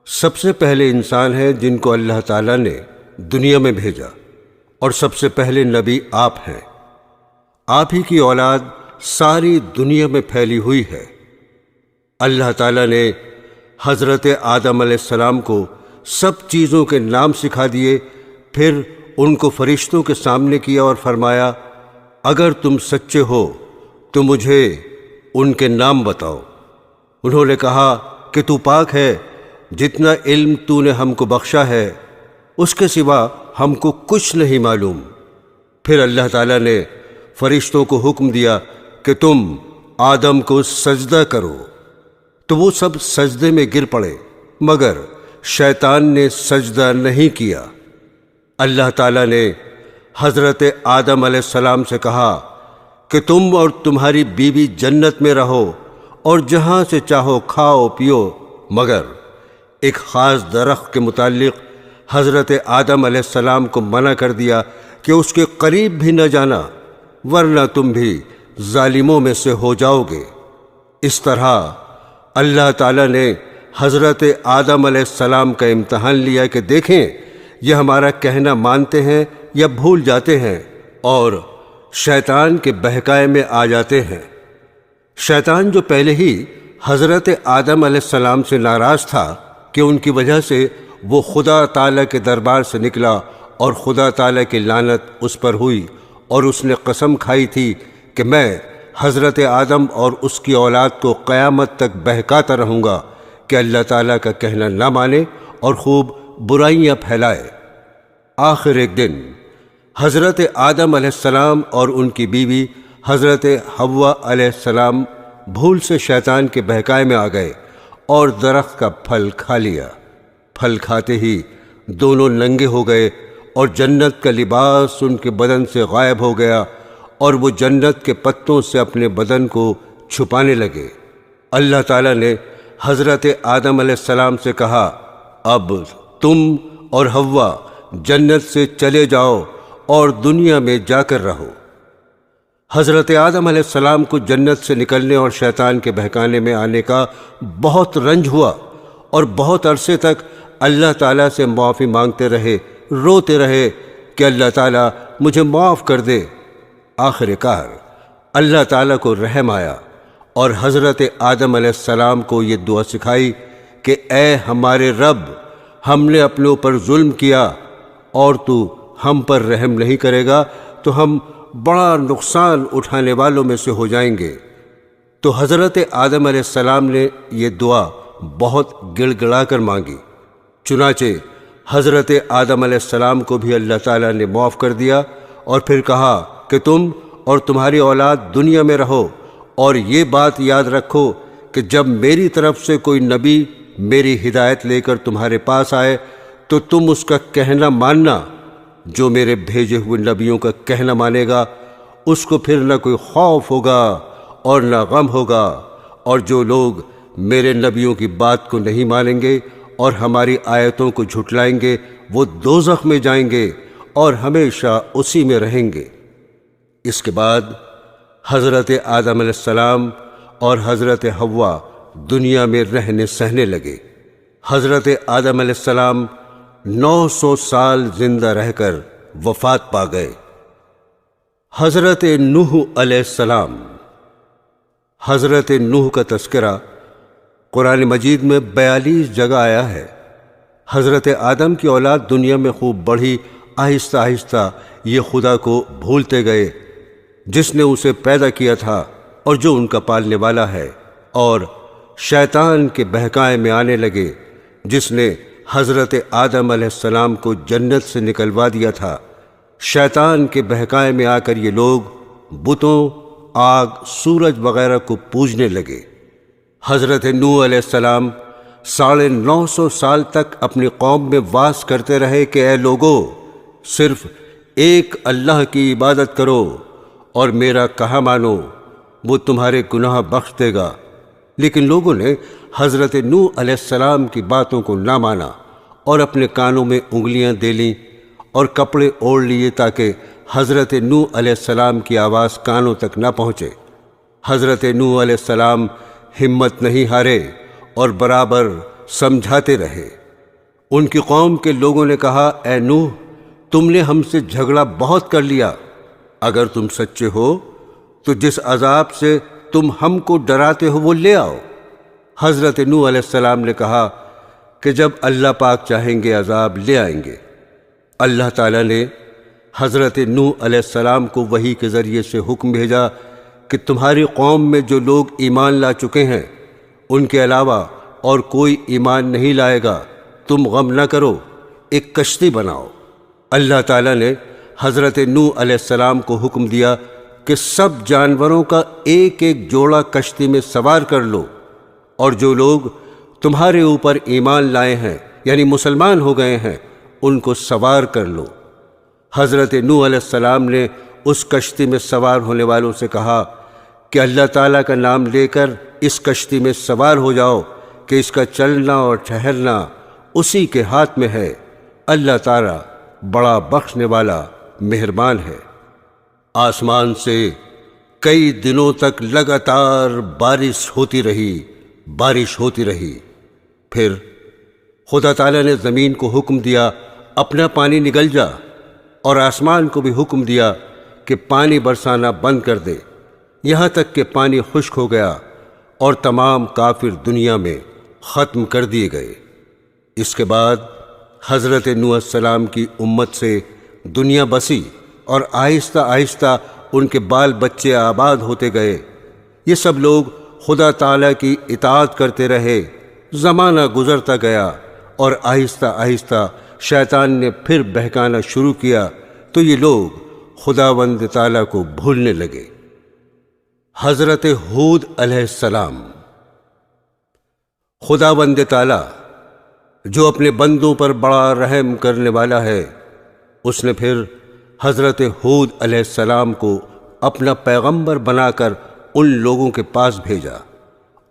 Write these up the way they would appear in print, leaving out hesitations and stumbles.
سب سے پہلے انسان ہیں جن کو اللہ تعالیٰ نے دنیا میں بھیجا، اور سب سے پہلے نبی آپ ہیں۔ آپ ہی کی اولاد ساری دنیا میں پھیلی ہوئی ہے۔ اللہ تعالیٰ نے حضرت آدم علیہ السلام کو سب چیزوں کے نام سکھا دیے، پھر ان کو فرشتوں کے سامنے کیا اور فرمایا، اگر تم سچے ہو تو مجھے ان کے نام بتاؤ۔ انہوں نے کہا کہ تو پاک ہے، جتنا علم تو نے ہم کو بخشا ہے اس کے سوا ہم کو کچھ نہیں معلوم۔ پھر اللہ تعالیٰ نے فرشتوں کو حکم دیا کہ تم آدم کو سجدہ کرو، تو وہ سب سجدے میں گر پڑے، مگر شیطان نے سجدہ نہیں کیا۔ اللہ تعالیٰ نے حضرت آدم علیہ السلام سے کہا کہ تم اور تمہاری بیوی جنت میں رہو اور جہاں سے چاہو کھاؤ پیو، مگر ایک خاص درخت کے متعلق حضرت آدم علیہ السلام کو منع کر دیا کہ اس کے قریب بھی نہ جانا، ورنہ تم بھی ظالموں میں سے ہو جاؤ گے۔ اس طرح اللہ تعالیٰ نے حضرت آدم علیہ السلام کا امتحان لیا کہ دیکھیں یہ ہمارا کہنا مانتے ہیں یا بھول جاتے ہیں اور شیطان کے بہکائے میں آ جاتے ہیں۔ شیطان جو پہلے ہی حضرت آدم علیہ السلام سے ناراض تھا کہ ان کی وجہ سے وہ خدا تعالیٰ کے دربار سے نکلا اور خدا تعالیٰ کی لعنت اس پر ہوئی، اور اس نے قسم کھائی تھی کہ میں حضرت آدم اور اس کی اولاد کو قیامت تک بہکاتا رہوں گا کہ اللہ تعالیٰ کا کہنا نہ مانے اور خوب برائیاں پھیلائے۔ آخر ایک دن حضرت آدم علیہ السلام اور ان کی بیوی حضرت حوا علیہ السلام بھول سے شیطان کے بہکائے میں آ گئے اور درخت کا پھل کھا لیا۔ پھل کھاتے ہی دونوں ننگے ہو گئے اور جنت کا لباس ان کے بدن سے غائب ہو گیا، اور وہ جنت کے پتوں سے اپنے بدن کو چھپانے لگے۔ اللہ تعالیٰ نے حضرت آدم علیہ السلام سے کہا، اب تم اور حوا جنت سے چلے جاؤ اور دنیا میں جا کر رہو۔ حضرت آدم علیہ السلام کو جنت سے نکلنے اور شیطان کے بہکانے میں آنے کا بہت رنج ہوا، اور بہت عرصے تک اللہ تعالیٰ سے معافی مانگتے رہے، روتے رہے کہ اللہ تعالیٰ مجھے معاف کر دے۔ آخر کار اللہ تعالیٰ کو رحم آیا اور حضرت آدم علیہ السلام کو یہ دعا سکھائی کہ اے ہمارے رب، ہم نے اپنے اوپر ظلم کیا اور تو ہم پر رحم نہیں کرے گا تو ہم بڑا نقصان اٹھانے والوں میں سے ہو جائیں گے۔ تو حضرت آدم علیہ السلام نے یہ دعا بہت گڑ گڑا کر مانگی، چنانچہ حضرت آدم علیہ السلام کو بھی اللہ تعالیٰ نے معاف کر دیا، اور پھر کہا کہ تم اور تمہاری اولاد دنیا میں رہو، اور یہ بات یاد رکھو کہ جب میری طرف سے کوئی نبی میری ہدایت لے کر تمہارے پاس آئے تو تم اس کا کہنا ماننا۔ جو میرے بھیجے ہوئے نبیوں کا کہنا مانے گا اس کو پھر نہ کوئی خوف ہوگا اور نہ غم ہوگا، اور جو لوگ میرے نبیوں کی بات کو نہیں مانیں گے اور ہماری آیتوں کو جھٹلائیں گے وہ دوزخ میں جائیں گے اور ہمیشہ اسی میں رہیں گے۔ اس کے بعد حضرت آدم علیہ السلام اور حضرت حوا دنیا میں رہنے سہنے لگے۔ حضرت آدم علیہ السلام 900 سال زندہ رہ کر وفات پا گئے۔ حضرت نوح علیہ السلام۔ حضرت نوح کا تذکرہ قرآن مجید میں 42 جگہ آیا ہے۔ حضرت آدم کی اولاد دنیا میں خوب بڑھی، آہستہ آہستہ یہ خدا کو بھولتے گئے جس نے اسے پیدا کیا تھا اور جو ان کا پالنے والا ہے، اور شیطان کے بہکائے میں آنے لگے جس نے حضرت آدم علیہ السلام کو جنت سے نکلوا دیا تھا۔ شیطان کے بہکائے میں آ کر یہ لوگ بتوں، آگ، سورج وغیرہ کو پوجنے لگے۔ حضرت نوح علیہ السلام 950 سال تک اپنی قوم میں واس کرتے رہے کہ اے لوگو، صرف ایک اللہ کی عبادت کرو اور میرا کہا مانو، وہ تمہارے گناہ بخش دے گا۔ لیکن لوگوں نے حضرت نوح علیہ السلام کی باتوں کو نہ مانا اور اپنے کانوں میں انگلیاں دے لیں اور کپڑے اوڑھ لیے تاکہ حضرت نوح علیہ السلام کی آواز کانوں تک نہ پہنچے۔ حضرت نوح علیہ السلام ہمت نہیں ہارے اور برابر سمجھاتے رہے۔ ان کی قوم کے لوگوں نے کہا، اے نوح، تم نے ہم سے جھگڑا بہت کر لیا، اگر تم سچے ہو تو جس عذاب سے تم ہم کو ڈراتے ہو وہ لے آؤ۔ حضرت نوح علیہ السلام نے کہا کہ جب اللہ پاک چاہیں گے عذاب لے آئیں گے۔ اللہ تعالیٰ نے حضرت نوح علیہ السلام کو وحی کے ذریعے سے حکم بھیجا کہ تمہاری قوم میں جو لوگ ایمان لا چکے ہیں ان کے علاوہ اور کوئی ایمان نہیں لائے گا، تم غم نہ کرو، ایک کشتی بناؤ۔ اللہ تعالیٰ نے حضرت نوح علیہ السلام کو حکم دیا کہ سب جانوروں کا ایک ایک جوڑا کشتی میں سوار کر لو، اور جو لوگ تمہارے اوپر ایمان لائے ہیں یعنی مسلمان ہو گئے ہیں ان کو سوار کر لو۔ حضرت نوح علیہ السلام نے اس کشتی میں سوار ہونے والوں سے کہا کہ اللہ تعالیٰ کا نام لے کر اس کشتی میں سوار ہو جاؤ کہ اس کا چلنا اور ٹھہرنا اسی کے ہاتھ میں ہے، اللہ تعالیٰ بڑا بخشنے والا مہربان ہے۔ آسمان سے کئی دنوں تک لگاتار بارش ہوتی رہی۔ پھر خدا تعالیٰ نے زمین کو حکم دیا اپنا پانی نگل جا، اور آسمان کو بھی حکم دیا کہ پانی برسانا بند کر دے، یہاں تک کہ پانی خشک ہو گیا اور تمام کافر دنیا میں ختم کر دیے گئے۔ اس کے بعد حضرت نوح علیہ السلام کی امت سے دنیا بسی اور آہستہ آہستہ ان کے بال بچے آباد ہوتے گئے۔ یہ سب لوگ خدا تعالیٰ کی اطاعت کرتے رہے، زمانہ گزرتا گیا اور آہستہ آہستہ شیطان نے پھر بہکانا شروع کیا تو یہ لوگ خداوند تعالیٰ کو بھولنے لگے۔ حضرت ہود علیہ السلام۔ خداوند تعالیٰ جو اپنے بندوں پر بڑا رحم کرنے والا ہے، اس نے پھر حضرت ہود علیہ السلام کو اپنا پیغمبر بنا کر ان لوگوں کے پاس بھیجا،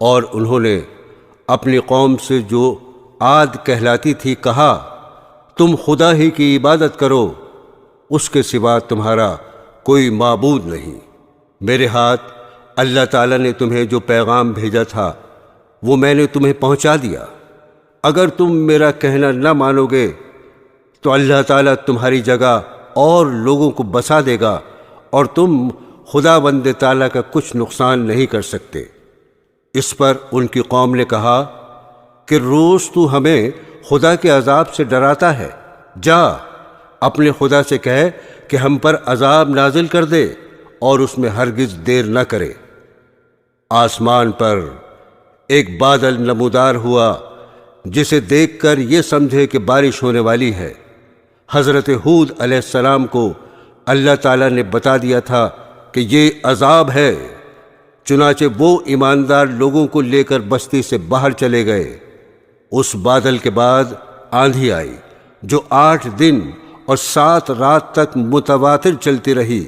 اور انہوں نے اپنی قوم سے جو عاد کہلاتی تھی کہا، تم خدا ہی کی عبادت کرو، اس کے سوا تمہارا کوئی معبود نہیں۔ میرے ہاتھ اللہ تعالیٰ نے تمہیں جو پیغام بھیجا تھا وہ میں نے تمہیں پہنچا دیا۔ اگر تم میرا کہنا نہ مانو گے تو اللہ تعالیٰ تمہاری جگہ اور لوگوں کو بسا دے گا، اور تم خداوند تعالیٰ کا کچھ نقصان نہیں کر سکتے۔ اس پر ان کی قوم نے کہا کہ روز تو ہمیں خدا کے عذاب سے ڈراتا ہے، جا اپنے خدا سے کہے کہ ہم پر عذاب نازل کر دے اور اس میں ہرگز دیر نہ کرے۔ آسمان پر ایک بادل نمودار ہوا جسے دیکھ کر یہ سمجھے کہ بارش ہونے والی ہے۔ حضرت ہود علیہ السلام کو اللہ تعالیٰ نے بتا دیا تھا کہ یہ عذاب ہے، چنانچہ وہ ایماندار لوگوں کو لے کر بستی سے باہر چلے گئے۔ اس بادل کے بعد آندھی آئی جو 8 دن اور 7 رات تک متواتر چلتی رہی،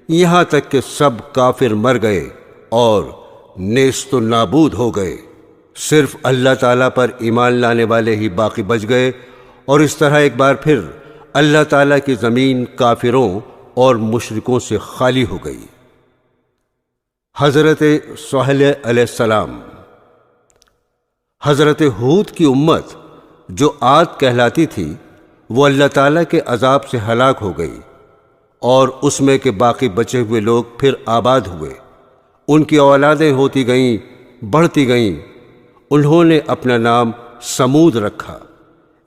یہاں تک کہ سب کافر مر گئے اور نیست و نابود ہو گئے، صرف اللہ تعالیٰ پر ایمان لانے والے ہی باقی بچ گئے۔ اور اس طرح ایک بار پھر اللہ تعالیٰ کی زمین کافروں اور مشرکوں سے خالی ہو گئی۔ حضرت صالح علیہ السلام۔ حضرت ہود کی امت جو عاد کہلاتی تھی وہ اللہ تعالیٰ کے عذاب سے ہلاک ہو گئی، اور اس میں کے باقی بچے ہوئے لوگ پھر آباد ہوئے۔ ان کی اولادیں ہوتی گئیں، بڑھتی گئیں، انہوں نے اپنا نام سمود رکھا۔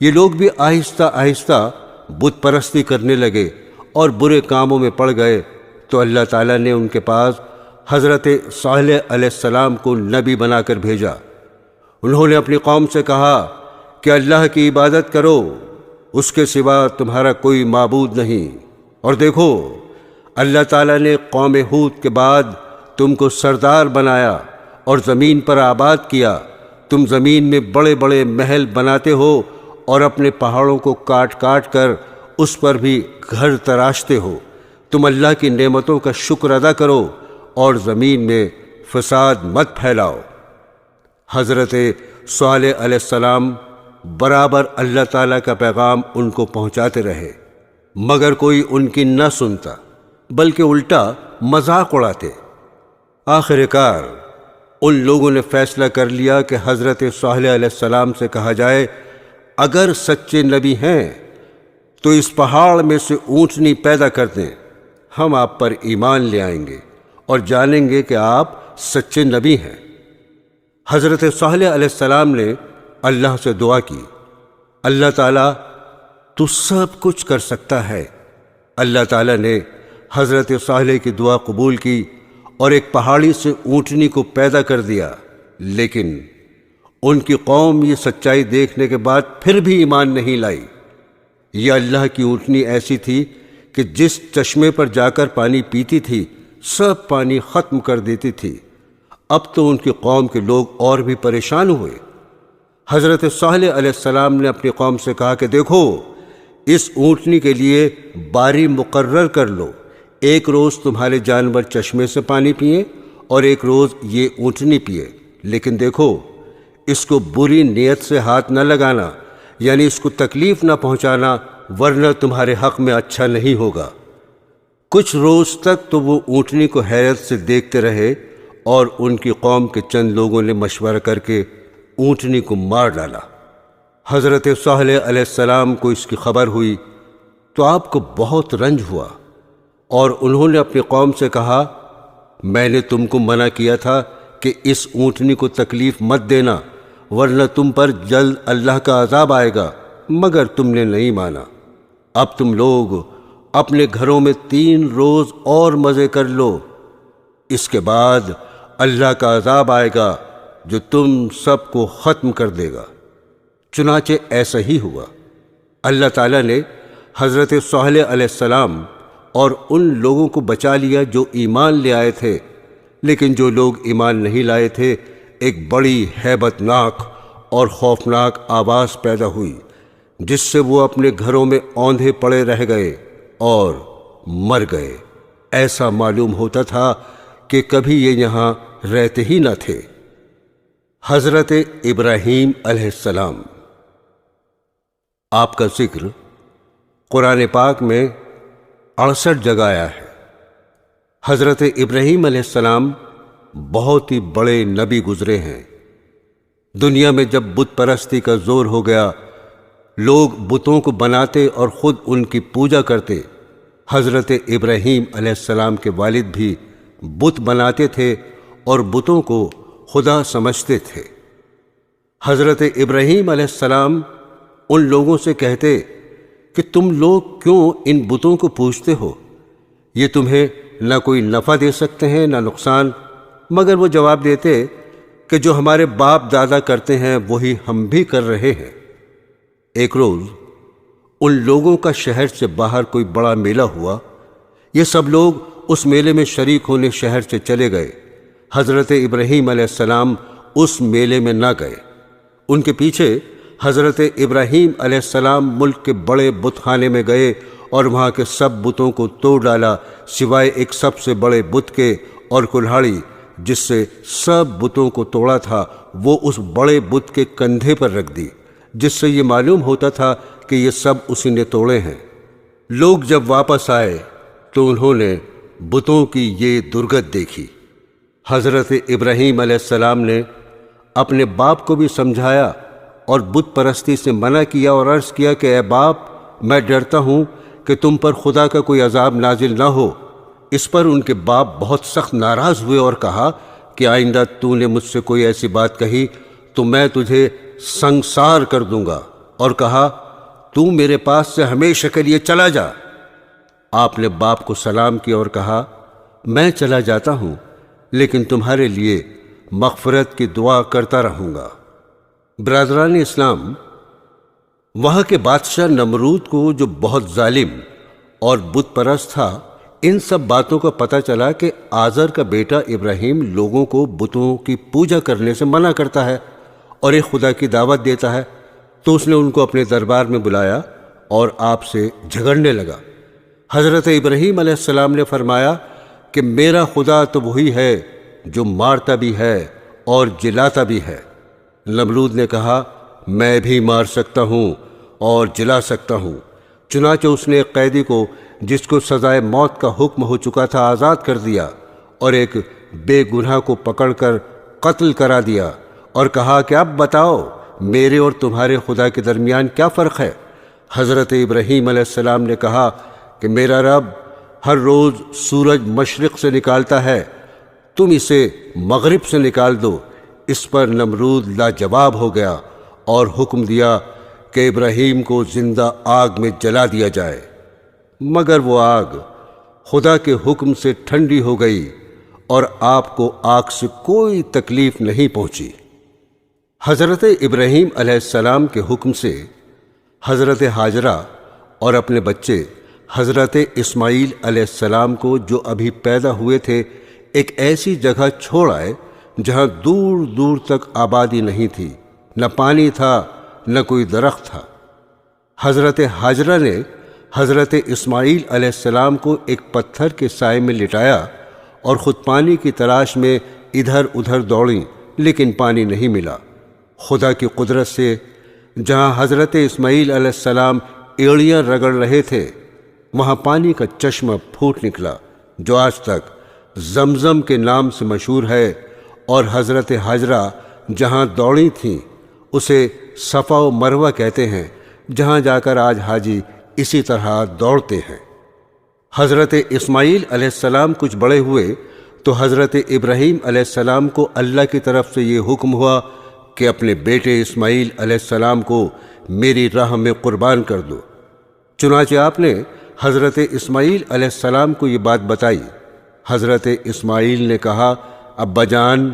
یہ لوگ بھی آہستہ آہستہ بت پرستی کرنے لگے اور برے کاموں میں پڑ گئے، تو اللہ تعالیٰ نے ان کے پاس حضرت صالح علیہ السلام کو نبی بنا کر بھیجا۔ انہوں نے اپنی قوم سے کہا کہ اللہ کی عبادت کرو، اس کے سوا تمہارا کوئی معبود نہیں، اور دیکھو اللہ تعالیٰ نے قوم ہود کے بعد تم کو سردار بنایا اور زمین پر آباد کیا۔ تم زمین میں بڑے بڑے محل بناتے ہو اور اپنے پہاڑوں کو کاٹ کاٹ کر اس پر بھی گھر تراشتے ہو۔ تم اللہ کی نعمتوں کا شکر ادا کرو اور زمین میں فساد مت پھیلاؤ۔ حضرت صالح علیہ السلام برابر اللہ تعالیٰ کا پیغام ان کو پہنچاتے رہے، مگر کوئی ان کی نہ سنتا، بلکہ الٹا مذاق اڑاتے۔ آخر کار ان لوگوں نے فیصلہ کر لیا کہ حضرت صالح علیہ السلام سے کہا جائے، اگر سچے نبی ہیں تو اس پہاڑ میں سے اونٹنی پیدا کر دیں، ہم آپ پر ایمان لے آئیں گے اور جانیں گے کہ آپ سچے نبی ہیں۔ حضرت صالح علیہ السلام نے اللہ سے دعا کی، اللہ تعالیٰ تو سب کچھ کر سکتا ہے۔ اللہ تعالیٰ نے حضرت صالح کی دعا قبول کی اور ایک پہاڑی سے اونٹنی کو پیدا کر دیا، لیکن ان کی قوم یہ سچائی دیکھنے کے بعد پھر بھی ایمان نہیں لائی۔ یہ اللہ کی اونٹنی ایسی تھی کہ جس چشمے پر جا کر پانی پیتی تھی سب پانی ختم کر دیتی تھی۔ اب تو ان کی قوم کے لوگ اور بھی پریشان ہوئے۔ حضرت صالح علیہ السلام نے اپنی قوم سے کہا کہ دیکھو، اس اونٹنی کے لیے باری مقرر کر لو، ایک روز تمہارے جانور چشمے سے پانی پئیں اور ایک روز یہ اونٹنی پیے، لیکن دیکھو اس کو بری نیت سے ہاتھ نہ لگانا، یعنی اس کو تکلیف نہ پہنچانا، ورنہ تمہارے حق میں اچھا نہیں ہوگا۔ کچھ روز تک تو وہ اونٹنی کو حیرت سے دیکھتے رہے اور ان کی قوم کے چند لوگوں نے مشورہ کر کے اونٹنی کو مار ڈالا۔ حضرت صالح علیہ السلام کو اس کی خبر ہوئی تو آپ کو بہت رنج ہوا اور انہوں نے اپنی قوم سے کہا، میں نے تم کو منع کیا تھا کہ اس اونٹنی کو تکلیف مت دینا، ورنہ تم پر جلد اللہ کا عذاب آئے گا، مگر تم نے نہیں مانا۔ اب تم لوگ اپنے گھروں میں 3 روز اور مزے کر لو، اس کے بعد اللہ کا عذاب آئے گا جو تم سب کو ختم کر دے گا۔ چنانچہ ایسا ہی ہوا۔ اللہ تعالیٰ نے حضرت صالح علیہ السلام اور ان لوگوں کو بچا لیا جو ایمان لے آئے تھے، لیکن جو لوگ ایمان نہیں لائے تھے ایک بڑی ہیبت ناک اور خوفناک آواز پیدا ہوئی، جس سے وہ اپنے گھروں میں اوندھے پڑے رہ گئے اور مر گئے۔ ایسا معلوم ہوتا تھا کہ کبھی یہ یہاں رہتے ہی نہ تھے۔ حضرت ابراہیم علیہ السلام، آپ کا ذکر قرآن پاک میں 68 جگہ آیا ہے۔ حضرت ابراہیم علیہ السلام بہت ہی بڑے نبی گزرے ہیں۔ دنیا میں جب بت پرستی کا زور ہو گیا، لوگ بتوں کو بناتے اور خود ان کی پوجا کرتے۔ حضرت ابراہیم علیہ السلام کے والد بھی بت بناتے تھے اور بتوں کو خدا سمجھتے تھے۔ حضرت ابراہیم علیہ السلام ان لوگوں سے کہتے کہ تم لوگ کیوں ان بتوں کو پوجتے ہو؟ یہ تمہیں نہ کوئی نفع دے سکتے ہیں نہ نقصان۔ مگر وہ جواب دیتے کہ جو ہمارے باپ دادا کرتے ہیں وہی ہم بھی کر رہے ہیں۔ ایک روز ان لوگوں کا شہر سے باہر کوئی بڑا میلہ ہوا۔ یہ سب لوگ اس میلے میں شریک ہونے شہر سے چلے گئے۔ حضرت ابراہیم علیہ السلام اس میلے میں نہ گئے۔ ان کے پیچھے حضرت ابراہیم علیہ السلام ملک کے بڑے بت خانے میں گئے اور وہاں کے سب بتوں کو توڑ ڈالا، سوائے ایک سب سے بڑے بت کے، اور کلہاڑی جس سے سب بتوں کو توڑا تھا وہ اس بڑے بت کے کندھے پر رکھ دی، جس سے یہ معلوم ہوتا تھا کہ یہ سب اسی نے توڑے ہیں۔ لوگ جب واپس آئے تو انہوں نے بتوں کی یہ درگت دیکھی۔ حضرت ابراہیم علیہ السلام نے اپنے باپ کو بھی سمجھایا اور بت پرستی سے منع کیا اور عرض کیا کہ اے باپ، میں ڈرتا ہوں کہ تم پر خدا کا کوئی عذاب نازل نہ ہو۔ اس پر ان کے باپ بہت سخت ناراض ہوئے اور کہا کہ آئندہ تو نے مجھ سے کوئی ایسی بات کہی تو میں تجھے سنگسار کر دوں گا، اور کہا تو میرے پاس سے ہمیشہ کے لیے چلا جا۔ آپ نے باپ کو سلام کیا اور کہا میں چلا جاتا ہوں، لیکن تمہارے لیے مغفرت کی دعا کرتا رہوں گا۔ برادران اسلام، وہاں کے بادشاہ نمرود کو جو بہت ظالم اور بت پرست تھا، ان سب باتوں کا پتہ چلا کہ آزر کا بیٹا ابراہیم لوگوں کو بتوں کی پوجا کرنے سے منع کرتا ہے اور ایک خدا کی دعوت دیتا ہے، تو اس نے ان کو اپنے دربار میں بلایا اور آپ سے جھگڑنے لگا۔ حضرت ابراہیم علیہ السلام نے فرمایا کہ میرا خدا تو وہی ہے جو مارتا بھی ہے اور جلاتا بھی ہے۔ نمرود نے کہا میں بھی مار سکتا ہوں اور جلا سکتا ہوں۔ چنانچہ اس نے ایک قیدی کو جس کو سزائے موت کا حکم ہو چکا تھا آزاد کر دیا اور ایک بے گناہ کو پکڑ کر قتل کرا دیا اور کہا کہ اب بتاؤ میرے اور تمہارے خدا کے درمیان کیا فرق ہے؟ حضرت ابراہیم علیہ السلام نے کہا کہ میرا رب ہر روز سورج مشرق سے نکالتا ہے، تم اسے مغرب سے نکال دو۔ اس پر نمرود لاجواب ہو گیا اور حکم دیا کہ ابراہیم کو زندہ آگ میں جلا دیا جائے، مگر وہ آگ خدا کے حکم سے ٹھنڈی ہو گئی اور آپ کو آگ سے کوئی تکلیف نہیں پہنچی۔ حضرت ابراہیم علیہ السلام کے حکم سے حضرت ہاجرہ اور اپنے بچے حضرت اسماعیل علیہ السلام کو جو ابھی پیدا ہوئے تھے ایک ایسی جگہ چھوڑ آئے جہاں دور دور تک آبادی نہیں تھی، نہ پانی تھا نہ کوئی درخت تھا۔ حضرت ہاجرہ نے حضرت اسماعیل علیہ السلام کو ایک پتھر کے سائے میں لٹایا اور خود پانی کی تلاش میں ادھر ادھر دوڑیں، لیکن پانی نہیں ملا۔ خدا کی قدرت سے جہاں حضرت اسماعیل علیہ السلام ایڑیاں رگڑ رہے تھے وہاں پانی کا چشمہ پھوٹ نکلا جو آج تک زمزم کے نام سے مشہور ہے، اور حضرت ہاجرہ جہاں دوڑی تھیں اسے صفا و مروہ کہتے ہیں، جہاں جا کر آج حاجی اسی طرح دوڑتے ہیں۔ حضرت اسماعیل علیہ السلام کچھ بڑے ہوئے تو حضرت ابراہیم علیہ السلام کو اللہ کی طرف سے یہ حکم ہوا کہ اپنے بیٹے اسماعیل علیہ السلام کو میری راہ میں قربان کر دو۔ چنانچہ آپ نے حضرت اسماعیل علیہ السلام کو یہ بات بتائی۔ حضرت اسماعیل نے کہا، ابا جان،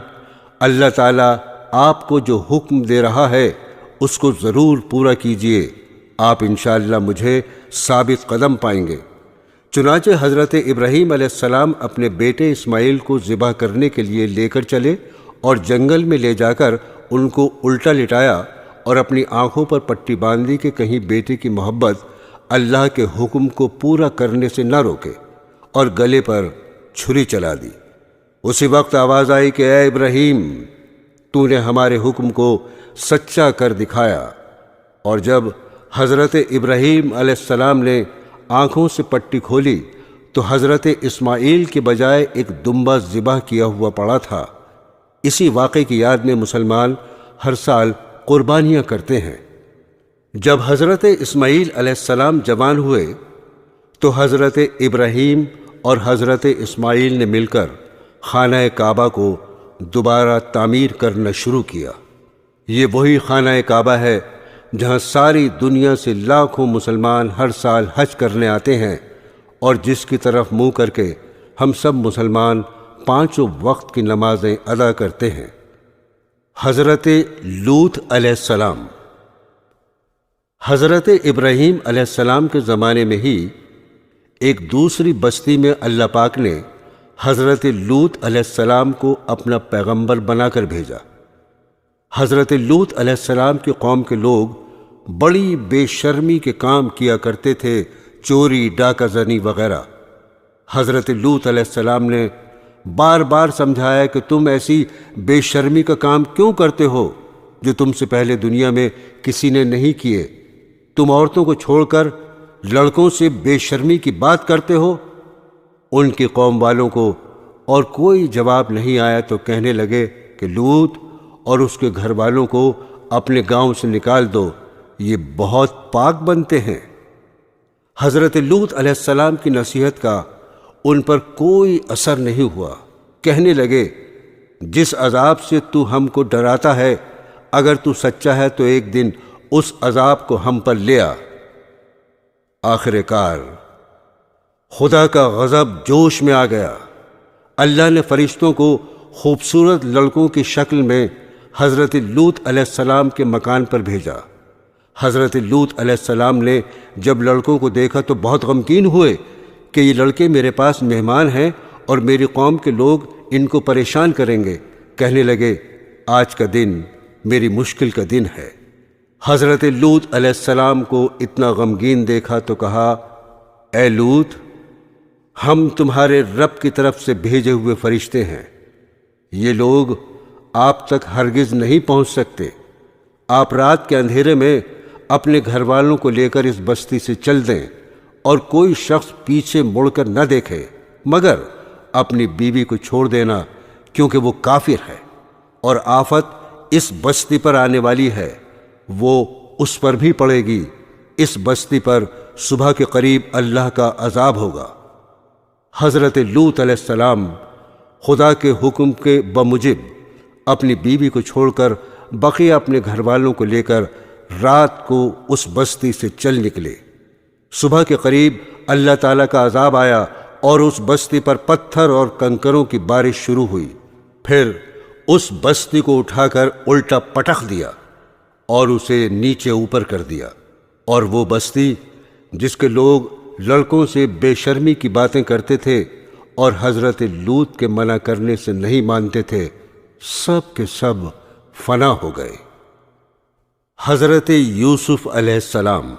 اللہ تعالیٰ آپ کو جو حکم دے رہا ہے اس کو ضرور پورا کیجئے، آپ انشاءاللہ مجھے ثابت قدم پائیں گے۔ چنانچہ حضرت ابراہیم علیہ السلام اپنے بیٹے اسماعیل کو ذبح کرنے کے لیے لے کر چلے اور جنگل میں لے جا کر ان کو الٹا لٹایا اور اپنی آنکھوں پر پٹی باندھی کہ کہیں بیٹے کی محبت اللہ کے حکم کو پورا کرنے سے نہ روکے، اور گلے پر چھری چلا دی۔ اسی وقت آواز آئی کہ اے ابراہیم، تو نے ہمارے حکم کو سچا کر دکھایا۔ اور جب حضرت ابراہیم علیہ السلام نے آنکھوں سے پٹی کھولی تو حضرت اسماعیل کے بجائے ایک دمبا ذبح کیا ہوا پڑا تھا۔ اسی واقعے کی یاد میں مسلمان ہر سال قربانیاں کرتے ہیں۔ جب حضرت اسماعیل علیہ السلام جوان ہوئے تو حضرت ابراہیم اور حضرت اسماعیل نے مل کر خانہ کعبہ کو دوبارہ تعمیر کرنا شروع کیا۔ یہ وہی خانہ کعبہ ہے جہاں ساری دنیا سے لاکھوں مسلمان ہر سال حج کرنے آتے ہیں، اور جس کی طرف منہ کر کے ہم سب مسلمان 5 وقت کی نمازیں ادا کرتے ہیں۔ حضرت لوط علیہ السلام۔ حضرت ابراہیم علیہ السلام کے زمانے میں ہی ایک دوسری بستی میں اللہ پاک نے حضرت لوط علیہ السلام کو اپنا پیغمبر بنا کر بھیجا۔ حضرت لوط علیہ السلام کی قوم کے لوگ بڑی بے شرمی کے کام کیا کرتے تھے، چوری، ڈاکہ زنی وغیرہ۔ حضرت لوط علیہ السلام نے بار بار سمجھایا کہ تم ایسی بے شرمی کا کام کیوں کرتے ہو جو تم سے پہلے دنیا میں کسی نے نہیں کیے؟ تم عورتوں کو چھوڑ کر لڑکوں سے بے شرمی کی بات کرتے ہو۔ ان کی قوم والوں کو اور کوئی جواب نہیں آیا تو کہنے لگے کہ لوط اور اس کے گھر والوں کو اپنے گاؤں سے نکال دو، یہ بہت پاک بنتے ہیں۔ حضرت لوط علیہ السلام کی نصیحت کا ان پر کوئی اثر نہیں ہوا۔ کہنے لگے، جس عذاب سے تو ہم کو ڈراتا ہے، اگر تو سچا ہے تو ایک دن اس عذاب کو ہم پر لے آ۔ آخر کار خدا کا غضب جوش میں آ گیا۔ اللہ نے فرشتوں کو خوبصورت لڑکوں کی شکل میں حضرت لوط علیہ السلام کے مکان پر بھیجا۔ حضرت لوط علیہ السلام نے جب لڑکوں کو دیکھا تو بہت غمگین ہوئے کہ یہ لڑکے میرے پاس مہمان ہیں اور میری قوم کے لوگ ان کو پریشان کریں گے۔ کہنے لگے، آج کا دن میری مشکل کا دن ہے۔ حضرت لوط علیہ السلام کو اتنا غمگین دیکھا تو کہا، اے لوط، ہم تمہارے رب کی طرف سے بھیجے ہوئے فرشتے ہیں، یہ لوگ آپ تک ہرگز نہیں پہنچ سکتے۔ آپ رات کے اندھیرے میں اپنے گھر والوں کو لے کر اس بستی سے چل دیں اور کوئی شخص پیچھے مڑ کر نہ دیکھے، مگر اپنی بیوی کو چھوڑ دینا، کیونکہ وہ کافر ہے اور آفت اس بستی پر آنے والی ہے۔ وہ اس پر بھی پڑے گی، اس بستی پر صبح کے قریب اللہ کا عذاب ہوگا۔ حضرت لوط علیہ السلام خدا کے حکم کے بموجب اپنی بیوی کو چھوڑ کر بقیہ اپنے گھر والوں کو لے کر رات کو اس بستی سے چل نکلے۔ صبح کے قریب اللہ تعالیٰ کا عذاب آیا اور اس بستی پر پتھر اور کنکروں کی بارش شروع ہوئی۔ پھر اس بستی کو اٹھا کر الٹا پٹخ دیا اور اسے نیچے اوپر کر دیا، اور وہ بستی جس کے لوگ لڑکوں سے بے شرمی کی باتیں کرتے تھے اور حضرت لوط کے منع کرنے سے نہیں مانتے تھے، سب کے سب فنا ہو گئے۔ حضرت یوسف علیہ السلام۔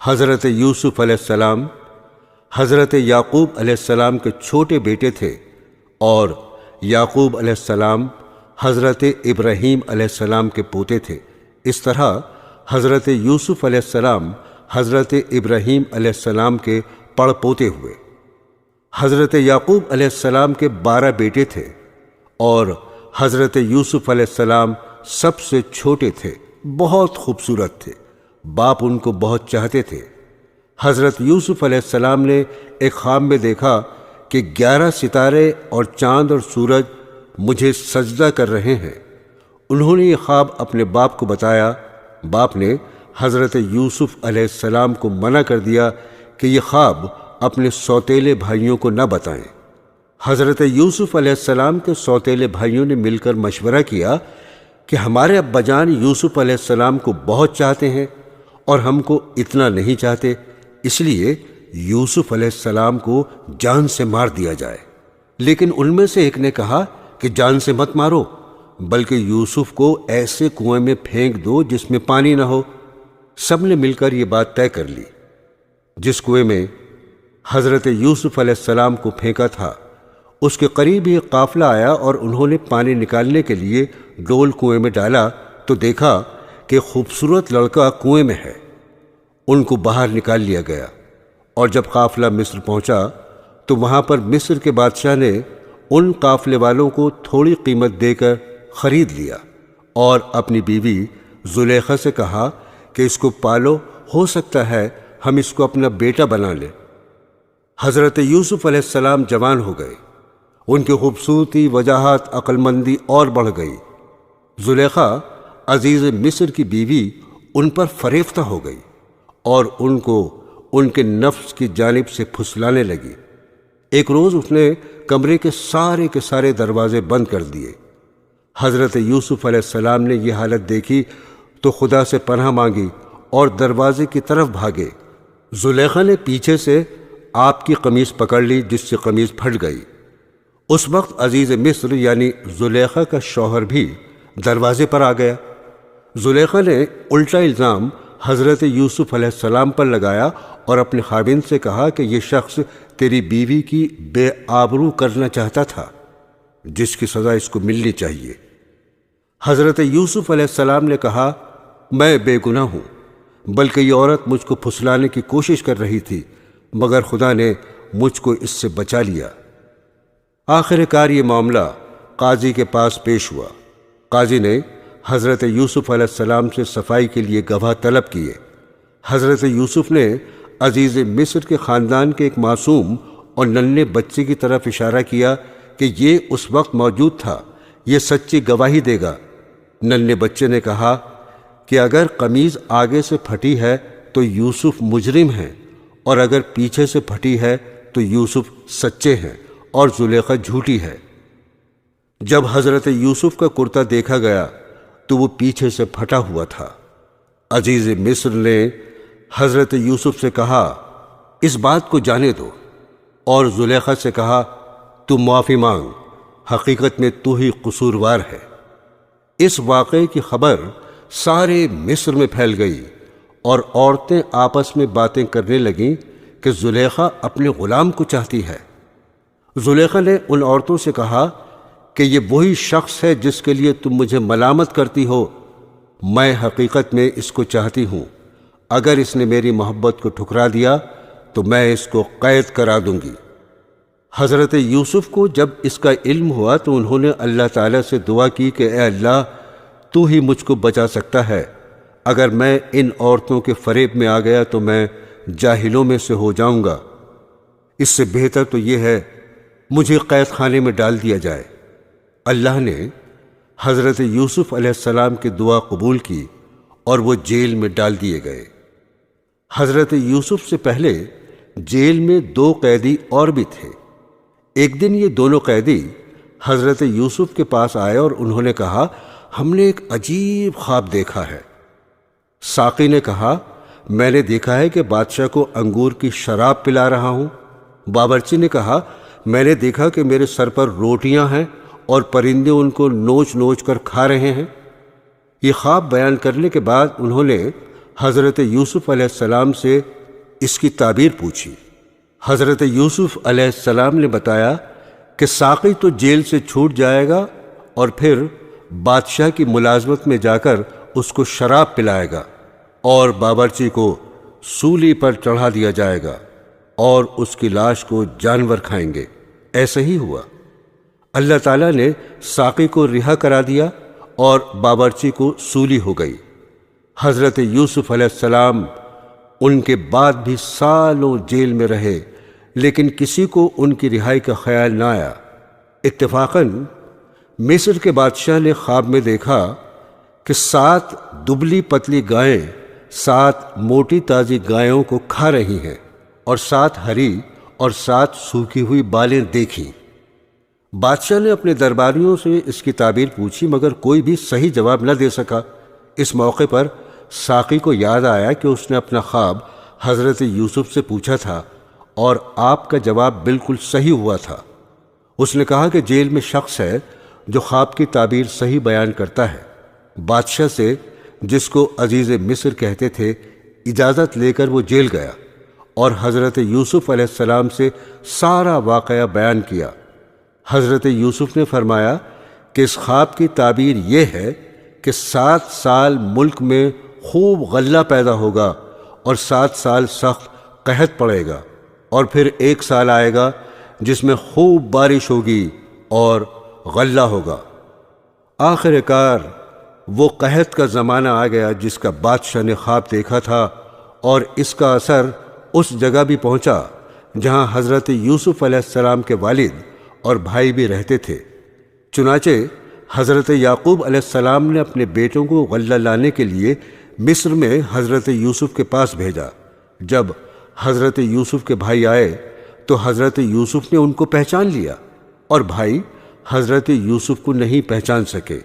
حضرت یوسف علیہ السلام حضرت یعقوب علیہ السلام کے چھوٹے بیٹے تھے، اور یعقوب علیہ السلام حضرت ابراہیم علیہ السلام کے پوتے تھے۔ اس طرح حضرت یوسف علیہ السلام حضرت ابراہیم علیہ السلام کے پڑ پوتے ہوئے۔ حضرت یعقوب علیہ السلام کے 12 بیٹے تھے، اور حضرت یوسف علیہ السلام سب سے چھوٹے تھے، بہت خوبصورت تھے، باپ ان کو بہت چاہتے تھے۔ حضرت یوسف علیہ السلام نے ایک خواب میں دیکھا کہ 11 ستارے اور چاند اور سورج مجھے سجدہ کر رہے ہیں۔ انہوں نے یہ خواب اپنے باپ کو بتایا۔ باپ نے حضرت یوسف علیہ السلام کو منع کر دیا کہ یہ خواب اپنے سوتیلے بھائیوں کو نہ بتائیں۔ حضرت یوسف علیہ السلام کے سوتیلے بھائیوں نے مل کر مشورہ کیا کہ ہمارے ابا جان یوسف علیہ السلام کو بہت چاہتے ہیں اور ہم کو اتنا نہیں چاہتے، اس لیے یوسف علیہ السلام کو جان سے مار دیا جائے۔ لیکن ان میں سے ایک نے کہا کہ جان سے مت مارو، بلکہ یوسف کو ایسے کنویں میں پھینک دو جس میں پانی نہ ہو۔ سب نے مل کر یہ بات طے کر لی۔ جس کنویں میں حضرت یوسف علیہ السلام کو پھینکا تھا، اس کے قریب ہی ایک قافلہ آیا، اور انہوں نے پانی نکالنے کے لیے ڈول کنویں میں ڈالا تو دیکھا کہ خوبصورت لڑکا کنویں میں ہے۔ ان کو باہر نکال لیا گیا، اور جب قافلہ مصر پہنچا تو وہاں پر مصر کے بادشاہ نے ان قافلے والوں کو تھوڑی قیمت دے کر خرید لیا، اور اپنی بیوی زلیخا سے کہا کہ اس کو پالو، ہو سکتا ہے ہم اس کو اپنا بیٹا بنا لیں۔ حضرت یوسف علیہ السلام جوان ہو گئے، ان کی خوبصورتی، وجاہت، عقل مندی اور بڑھ گئی۔ زلیخا عزیز مصر کی بیوی ان پر فریفتہ ہو گئی اور ان کو ان کے نفس کی جانب سے پھسلانے لگی۔ ایک روز اس نے کمرے کے سارے دروازے بند کر دیے۔ حضرت یوسف علیہ السلام نے یہ حالت دیکھی تو خدا سے پناہ مانگی اور دروازے کی طرف بھاگے۔ زلیخا نے پیچھے سے آپ کی قمیص پکڑ لی، جس سے قمیص پھٹ گئی۔ اس وقت عزیز مصر یعنی زلیخا کا شوہر بھی دروازے پر آ گیا۔ زلیخا نے الٹا الزام حضرت یوسف علیہ السلام پر لگایا اور اپنے خاوند سے کہا کہ یہ شخص تیری بیوی کی بے آبرو کرنا چاہتا تھا، جس کی سزا اس کو ملنی چاہیے۔ حضرت یوسف علیہ السلام نے کہا، میں بے گناہ ہوں، بلکہ یہ عورت مجھ کو پھسلانے کی کوشش کر رہی تھی، مگر خدا نے مجھ کو اس سے بچا لیا۔ آخر کار یہ معاملہ قاضی کے پاس پیش ہوا۔ قاضی نے حضرت یوسف علیہ السلام سے صفائی کے لیے گواہ طلب کیے۔ حضرت یوسف نے عزیز مصر کے خاندان کے ایک معصوم اور ننھے بچے کی طرف اشارہ کیا کہ یہ اس وقت موجود تھا، یہ سچی گواہی دے گا۔ ننھے بچے نے کہا کہ اگر قمیض آگے سے پھٹی ہے تو یوسف مجرم ہیں، اور اگر پیچھے سے پھٹی ہے تو یوسف سچے ہیں اور زلیخا جھوٹی ہے۔ جب حضرت یوسف کا کرتا دیکھا گیا تو وہ پیچھے سے پھٹا ہوا تھا۔ عزیز مصر نے حضرت یوسف سے کہا، اس بات کو جانے دو، اور زلیخا سے کہا، تو معافی مانگ، حقیقت میں تو ہی قصوروار ہے۔ اس واقعے کی خبر سارے مصر میں پھیل گئی، اور عورتیں آپس میں باتیں کرنے لگیں کہ زلیخا اپنے غلام کو چاہتی ہے۔ زلیخا نے ان عورتوں سے کہا کہ یہ وہی شخص ہے جس کے لیے تم مجھے ملامت کرتی ہو، میں حقیقت میں اس کو چاہتی ہوں، اگر اس نے میری محبت کو ٹھکرا دیا تو میں اس کو قید کرا دوں گی۔ حضرت یوسف کو جب اس کا علم ہوا تو انہوں نے اللہ تعالیٰ سے دعا کی کہ اے اللہ، تو ہی مجھ کو بچا سکتا ہے۔ اگر میں ان عورتوں کے فریب میں آ گیا تو میں جاہلوں میں سے ہو جاؤں گا۔ اس سے بہتر تو یہ ہے مجھے قید خانے میں ڈال دیا جائے۔ اللہ نے حضرت یوسف علیہ السلام کی دعا قبول کی اور وہ جیل میں ڈال دیے گئے۔ حضرت یوسف سے پہلے جیل میں 2 قیدی اور بھی تھے۔ ایک دن یہ دونوں قیدی حضرت یوسف کے پاس آئے اور انہوں نے کہا، ہم نے ایک عجیب خواب دیکھا ہے۔ ساقی نے کہا، میں نے دیکھا ہے کہ بادشاہ کو انگور کی شراب پلا رہا ہوں۔ باورچی نے کہا، میں نے دیکھا کہ میرے سر پر روٹیاں ہیں اور پرندے ان کو نوچ نوچ کر کھا رہے ہیں۔ یہ خواب بیان کرنے کے بعد انہوں نے حضرت یوسف علیہ السلام سے اس کی تعبیر پوچھی۔ حضرت یوسف علیہ السلام نے بتایا کہ ساقی تو جیل سے چھوٹ جائے گا اور پھر بادشاہ کی ملازمت میں جا کر اس کو شراب پلائے گا اور باورچی کو سولی پر چڑھا دیا جائے گا اور اس کی لاش کو جانور کھائیں گے۔ ایسا ہی ہوا۔ اللہ تعالیٰ نے ساقی کو رہا کرا دیا اور باورچی کو سولی ہو گئی۔ حضرت یوسف علیہ السلام ان کے بعد بھی سالوں جیل میں رہے، لیکن کسی کو ان کی رہائی کا خیال نہ آیا۔ اتفاقاً مصر کے بادشاہ نے خواب میں دیکھا کہ 7 دبلی پتلی گائیں 7 موٹی تازی گایوں کو کھا رہی ہیں اور 7 ہری اور 7 سوکھی ہوئی بالیں دیکھیں۔ بادشاہ نے اپنے درباریوں سے اس کی تعبیر پوچھی مگر کوئی بھی صحیح جواب نہ دے سکا۔ اس موقع پر ساقی کو یاد آیا کہ اس نے اپنا خواب حضرت یوسف سے پوچھا تھا اور آپ کا جواب بالکل صحیح ہوا تھا۔ اس نے کہا کہ جیل میں شخص ہے جو خواب کی تعبیر صحیح بیان کرتا ہے۔ بادشاہ سے، جس کو عزیز مصر کہتے تھے، اجازت لے کر وہ جیل گیا اور حضرت یوسف علیہ السلام سے سارا واقعہ بیان کیا۔ حضرت یوسف نے فرمایا کہ اس خواب کی تعبیر یہ ہے کہ 7 سال ملک میں خوب غلہ پیدا ہوگا اور 7 سال سخت قحط پڑے گا اور پھر 1 سال آئے گا جس میں خوب بارش ہوگی اور غلہ ہوگا۔ آخر کار وہ قحط کا زمانہ آ گیا جس کا بادشاہ نے خواب دیکھا تھا اور اس کا اثر اس جگہ بھی پہنچا جہاں حضرت یوسف علیہ السلام کے والد اور بھائی بھی رہتے تھے۔ چنانچہ حضرت یعقوب علیہ السلام نے اپنے بیٹوں کو غلہ لانے کے لیے مصر میں حضرت یوسف کے پاس بھیجا۔ جب حضرت یوسف کے بھائی آئے تو حضرت یوسف نے ان کو پہچان لیا اور بھائی حضرت یوسف کو نہیں پہچان سکے۔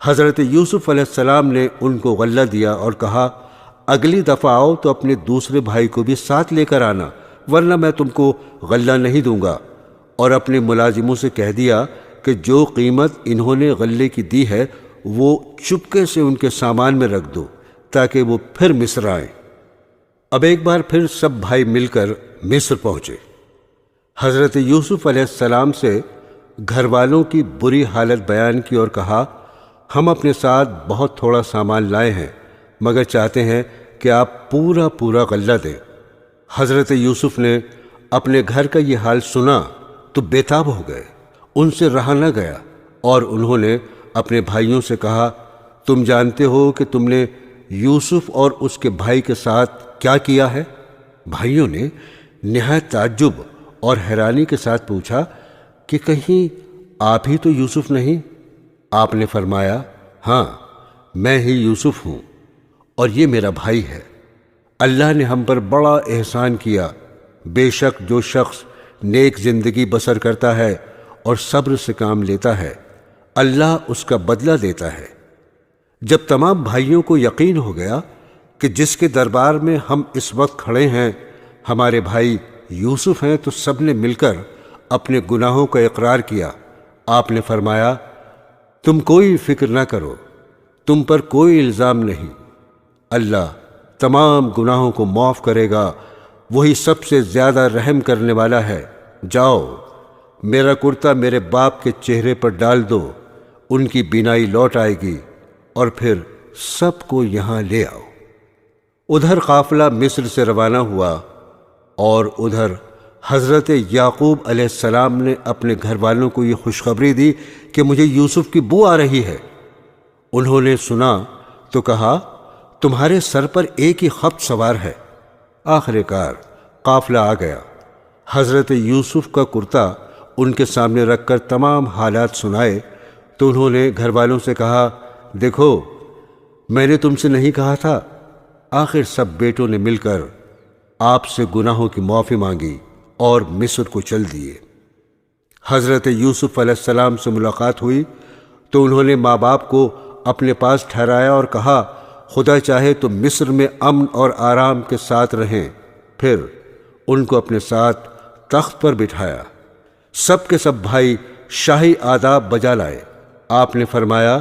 حضرت یوسف علیہ السلام نے ان کو غلہ دیا اور کہا، اگلی دفعہ آؤ تو اپنے دوسرے بھائی کو بھی ساتھ لے کر آنا، ورنہ میں تم کو غلہ نہیں دوں گا۔ اور اپنے ملازموں سے کہہ دیا کہ جو قیمت انہوں نے غلے کی دی ہے وہ چپکے سے ان کے سامان میں رکھ دو تاکہ وہ پھر مصر آئیں۔ اب ایک بار پھر سب بھائی مل کر مصر پہنچے۔ حضرت یوسف علیہ السلام سے گھر والوں کی بری حالت بیان کی اور کہا، ہم اپنے ساتھ بہت تھوڑا سامان لائے ہیں مگر چاہتے ہیں کہ آپ پورا غلہ دیں۔ حضرت یوسف نے اپنے گھر کا یہ حال سنا تو بے تاب ہو گئے، ان سے رہا نہ گیا اور انہوں نے اپنے بھائیوں سے کہا، تم جانتے ہو کہ تم نے یوسف اور اس کے بھائی کے ساتھ کیا کیا ہے؟ بھائیوں نے نہایت تعجب اور حیرانی کے ساتھ پوچھا کہ کہیں آپ ہی تو یوسف نہیں؟ آپ نے فرمایا، ہاں میں ہی یوسف ہوں اور یہ میرا بھائی ہے۔ اللہ نے ہم پر بڑا احسان کیا۔ بے شک جو شخص نیک زندگی بسر کرتا ہے اور صبر سے کام لیتا ہے، اللہ اس کا بدلہ دیتا ہے۔ جب تمام بھائیوں کو یقین ہو گیا کہ جس کے دربار میں ہم اس وقت کھڑے ہیں ہمارے بھائی یوسف ہیں، تو سب نے مل کر اپنے گناہوں کا اقرار کیا۔ آپ نے فرمایا، تم کوئی فکر نہ کرو، تم پر کوئی الزام نہیں، اللہ تمام گناہوں کو معاف کرے گا، وہی سب سے زیادہ رحم کرنے والا ہے۔ جاؤ، میرا کرتا میرے باپ کے چہرے پر ڈال دو، ان کی بینائی لوٹ آئے گی، اور پھر سب کو یہاں لے آؤ۔ ادھر قافلہ مصر سے روانہ ہوا اور ادھر حضرت یعقوب علیہ السلام نے اپنے گھر والوں کو یہ خوشخبری دی کہ مجھے یوسف کی بو آ رہی ہے۔ انہوں نے سنا تو کہا تمہارے سر پر ایک ہی خبط سوار ہے۔ آخر کار قافلہ آ گیا۔ حضرت یوسف کا کرتا ان کے سامنے رکھ کر تمام حالات سنائے تو انہوں نے گھر والوں سے کہا دیکھو میں نے تم سے نہیں کہا تھا۔ آخر سب بیٹوں نے مل کر آپ سے گناہوں کی معافی مانگی اور مصر کو چل دیے۔ حضرت یوسف علیہ السلام سے ملاقات ہوئی تو انہوں نے ماں باپ کو اپنے پاس ٹھہرایا اور کہا خدا چاہے تو مصر میں امن اور آرام کے ساتھ رہیں۔ پھر ان کو اپنے ساتھ تخت پر بٹھایا۔ سب کے سب بھائی شاہی آداب بجا لائے۔ آپ نے فرمایا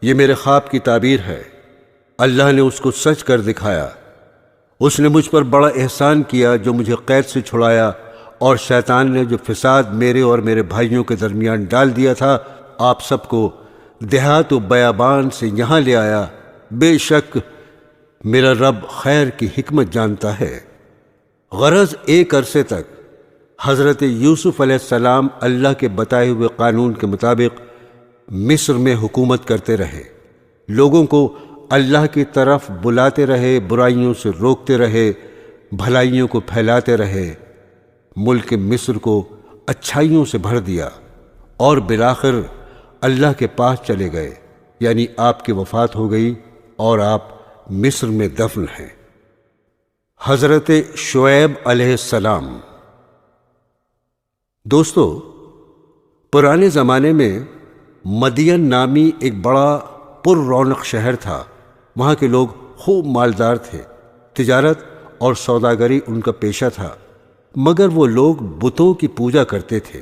یہ میرے خواب کی تعبیر ہے، اللہ نے اس کو سچ کر دکھایا۔ اس نے مجھ پر بڑا احسان کیا جو مجھے قید سے چھڑایا، اور شیطان نے جو فساد میرے اور میرے بھائیوں کے درمیان ڈال دیا تھا آپ سب کو دیہات و بیابان سے یہاں لے آیا۔ بے شک میرا رب خیر کی حکمت جانتا ہے۔ غرض ایک عرصے تک حضرت یوسف علیہ السلام اللہ کے بتائے ہوئے قانون کے مطابق مصر میں حکومت کرتے رہے، لوگوں کو اللہ کی طرف بلاتے رہے، برائیوں سے روکتے رہے، بھلائیوں کو پھیلاتے رہے، ملک مصر کو اچھائیوں سے بھر دیا، اور بالآخر اللہ کے پاس چلے گئے، یعنی آپ کی وفات ہو گئی اور آپ مصر میں دفن ہیں۔ حضرت شعیب علیہ السلام۔ دوستو، پرانے زمانے میں مدین نامی ایک بڑا پر رونق شہر تھا۔ وہاں کے لوگ خوب مالدار تھے، تجارت اور سوداگری ان کا پیشہ تھا، مگر وہ لوگ بتوں کی پوجا کرتے تھے،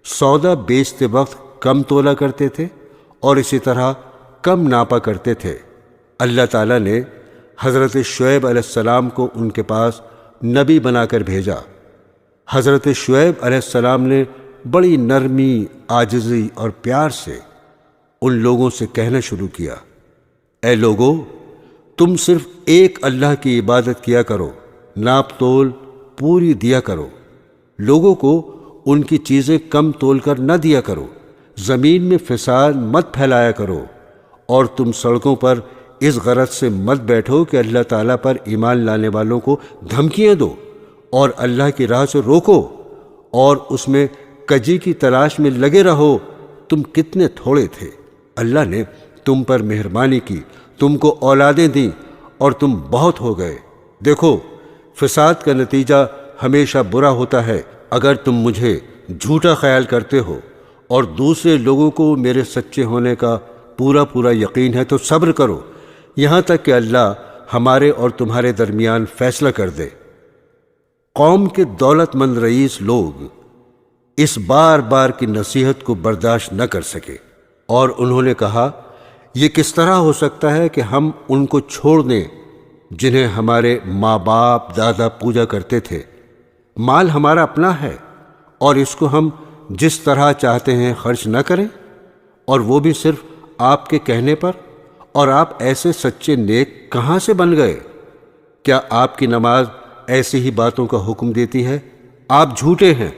سودا بیچتے وقت کم تولا کرتے تھے اور اسی طرح کم ناپا کرتے تھے۔ اللہ تعالیٰ نے حضرت شعیب علیہ السلام کو ان کے پاس نبی بنا کر بھیجا۔ حضرت شعیب علیہ السلام نے بڑی نرمی، عاجزی اور پیار سے ان لوگوں سے کہنا شروع کیا، اے لوگو، تم صرف ایک اللہ کی عبادت کیا کرو، ناپ تول پوری دیا کرو، لوگوں کو ان کی چیزیں کم تول کر نہ دیا کرو، زمین میں فساد مت پھیلایا کرو، اور تم سڑکوں پر اس غرض سے مت بیٹھو کہ اللہ تعالیٰ پر ایمان لانے والوں کو دھمکیاں دو اور اللہ کی راہ سے روکو، اور اس میں کجی کی تلاش میں لگے رہو۔ تم کتنے تھوڑے تھے، اللہ نے تم پر مہربانی کی، تم کو اولادیں دیں اور تم بہت ہو گئے۔ دیکھو، فساد کا نتیجہ ہمیشہ برا ہوتا ہے۔ اگر تم مجھے جھوٹا خیال کرتے ہو اور دوسرے لوگوں کو میرے سچے ہونے کا پورا یقین ہے تو صبر کرو، یہاں تک کہ اللہ ہمارے اور تمہارے درمیان فیصلہ کر دے۔ قوم کے دولت مند رئیس لوگ اس بار بار کی نصیحت کو برداشت نہ کر سکے، اور انہوں نے کہا یہ کس طرح ہو سکتا ہے کہ ہم ان کو چھوڑ دیں جنہیں ہمارے ماں باپ دادا پوجا کرتے تھے؟ مال ہمارا اپنا ہے اور اس کو ہم جس طرح چاہتے ہیں خرچ نہ کریں، اور وہ بھی صرف آپ کے کہنے پر؟ اور آپ ایسے سچے نیک کہاں سے بن گئے؟ کیا آپ کی نماز ایسی ہی باتوں کا حکم دیتی ہے؟ آپ جھوٹے ہیں،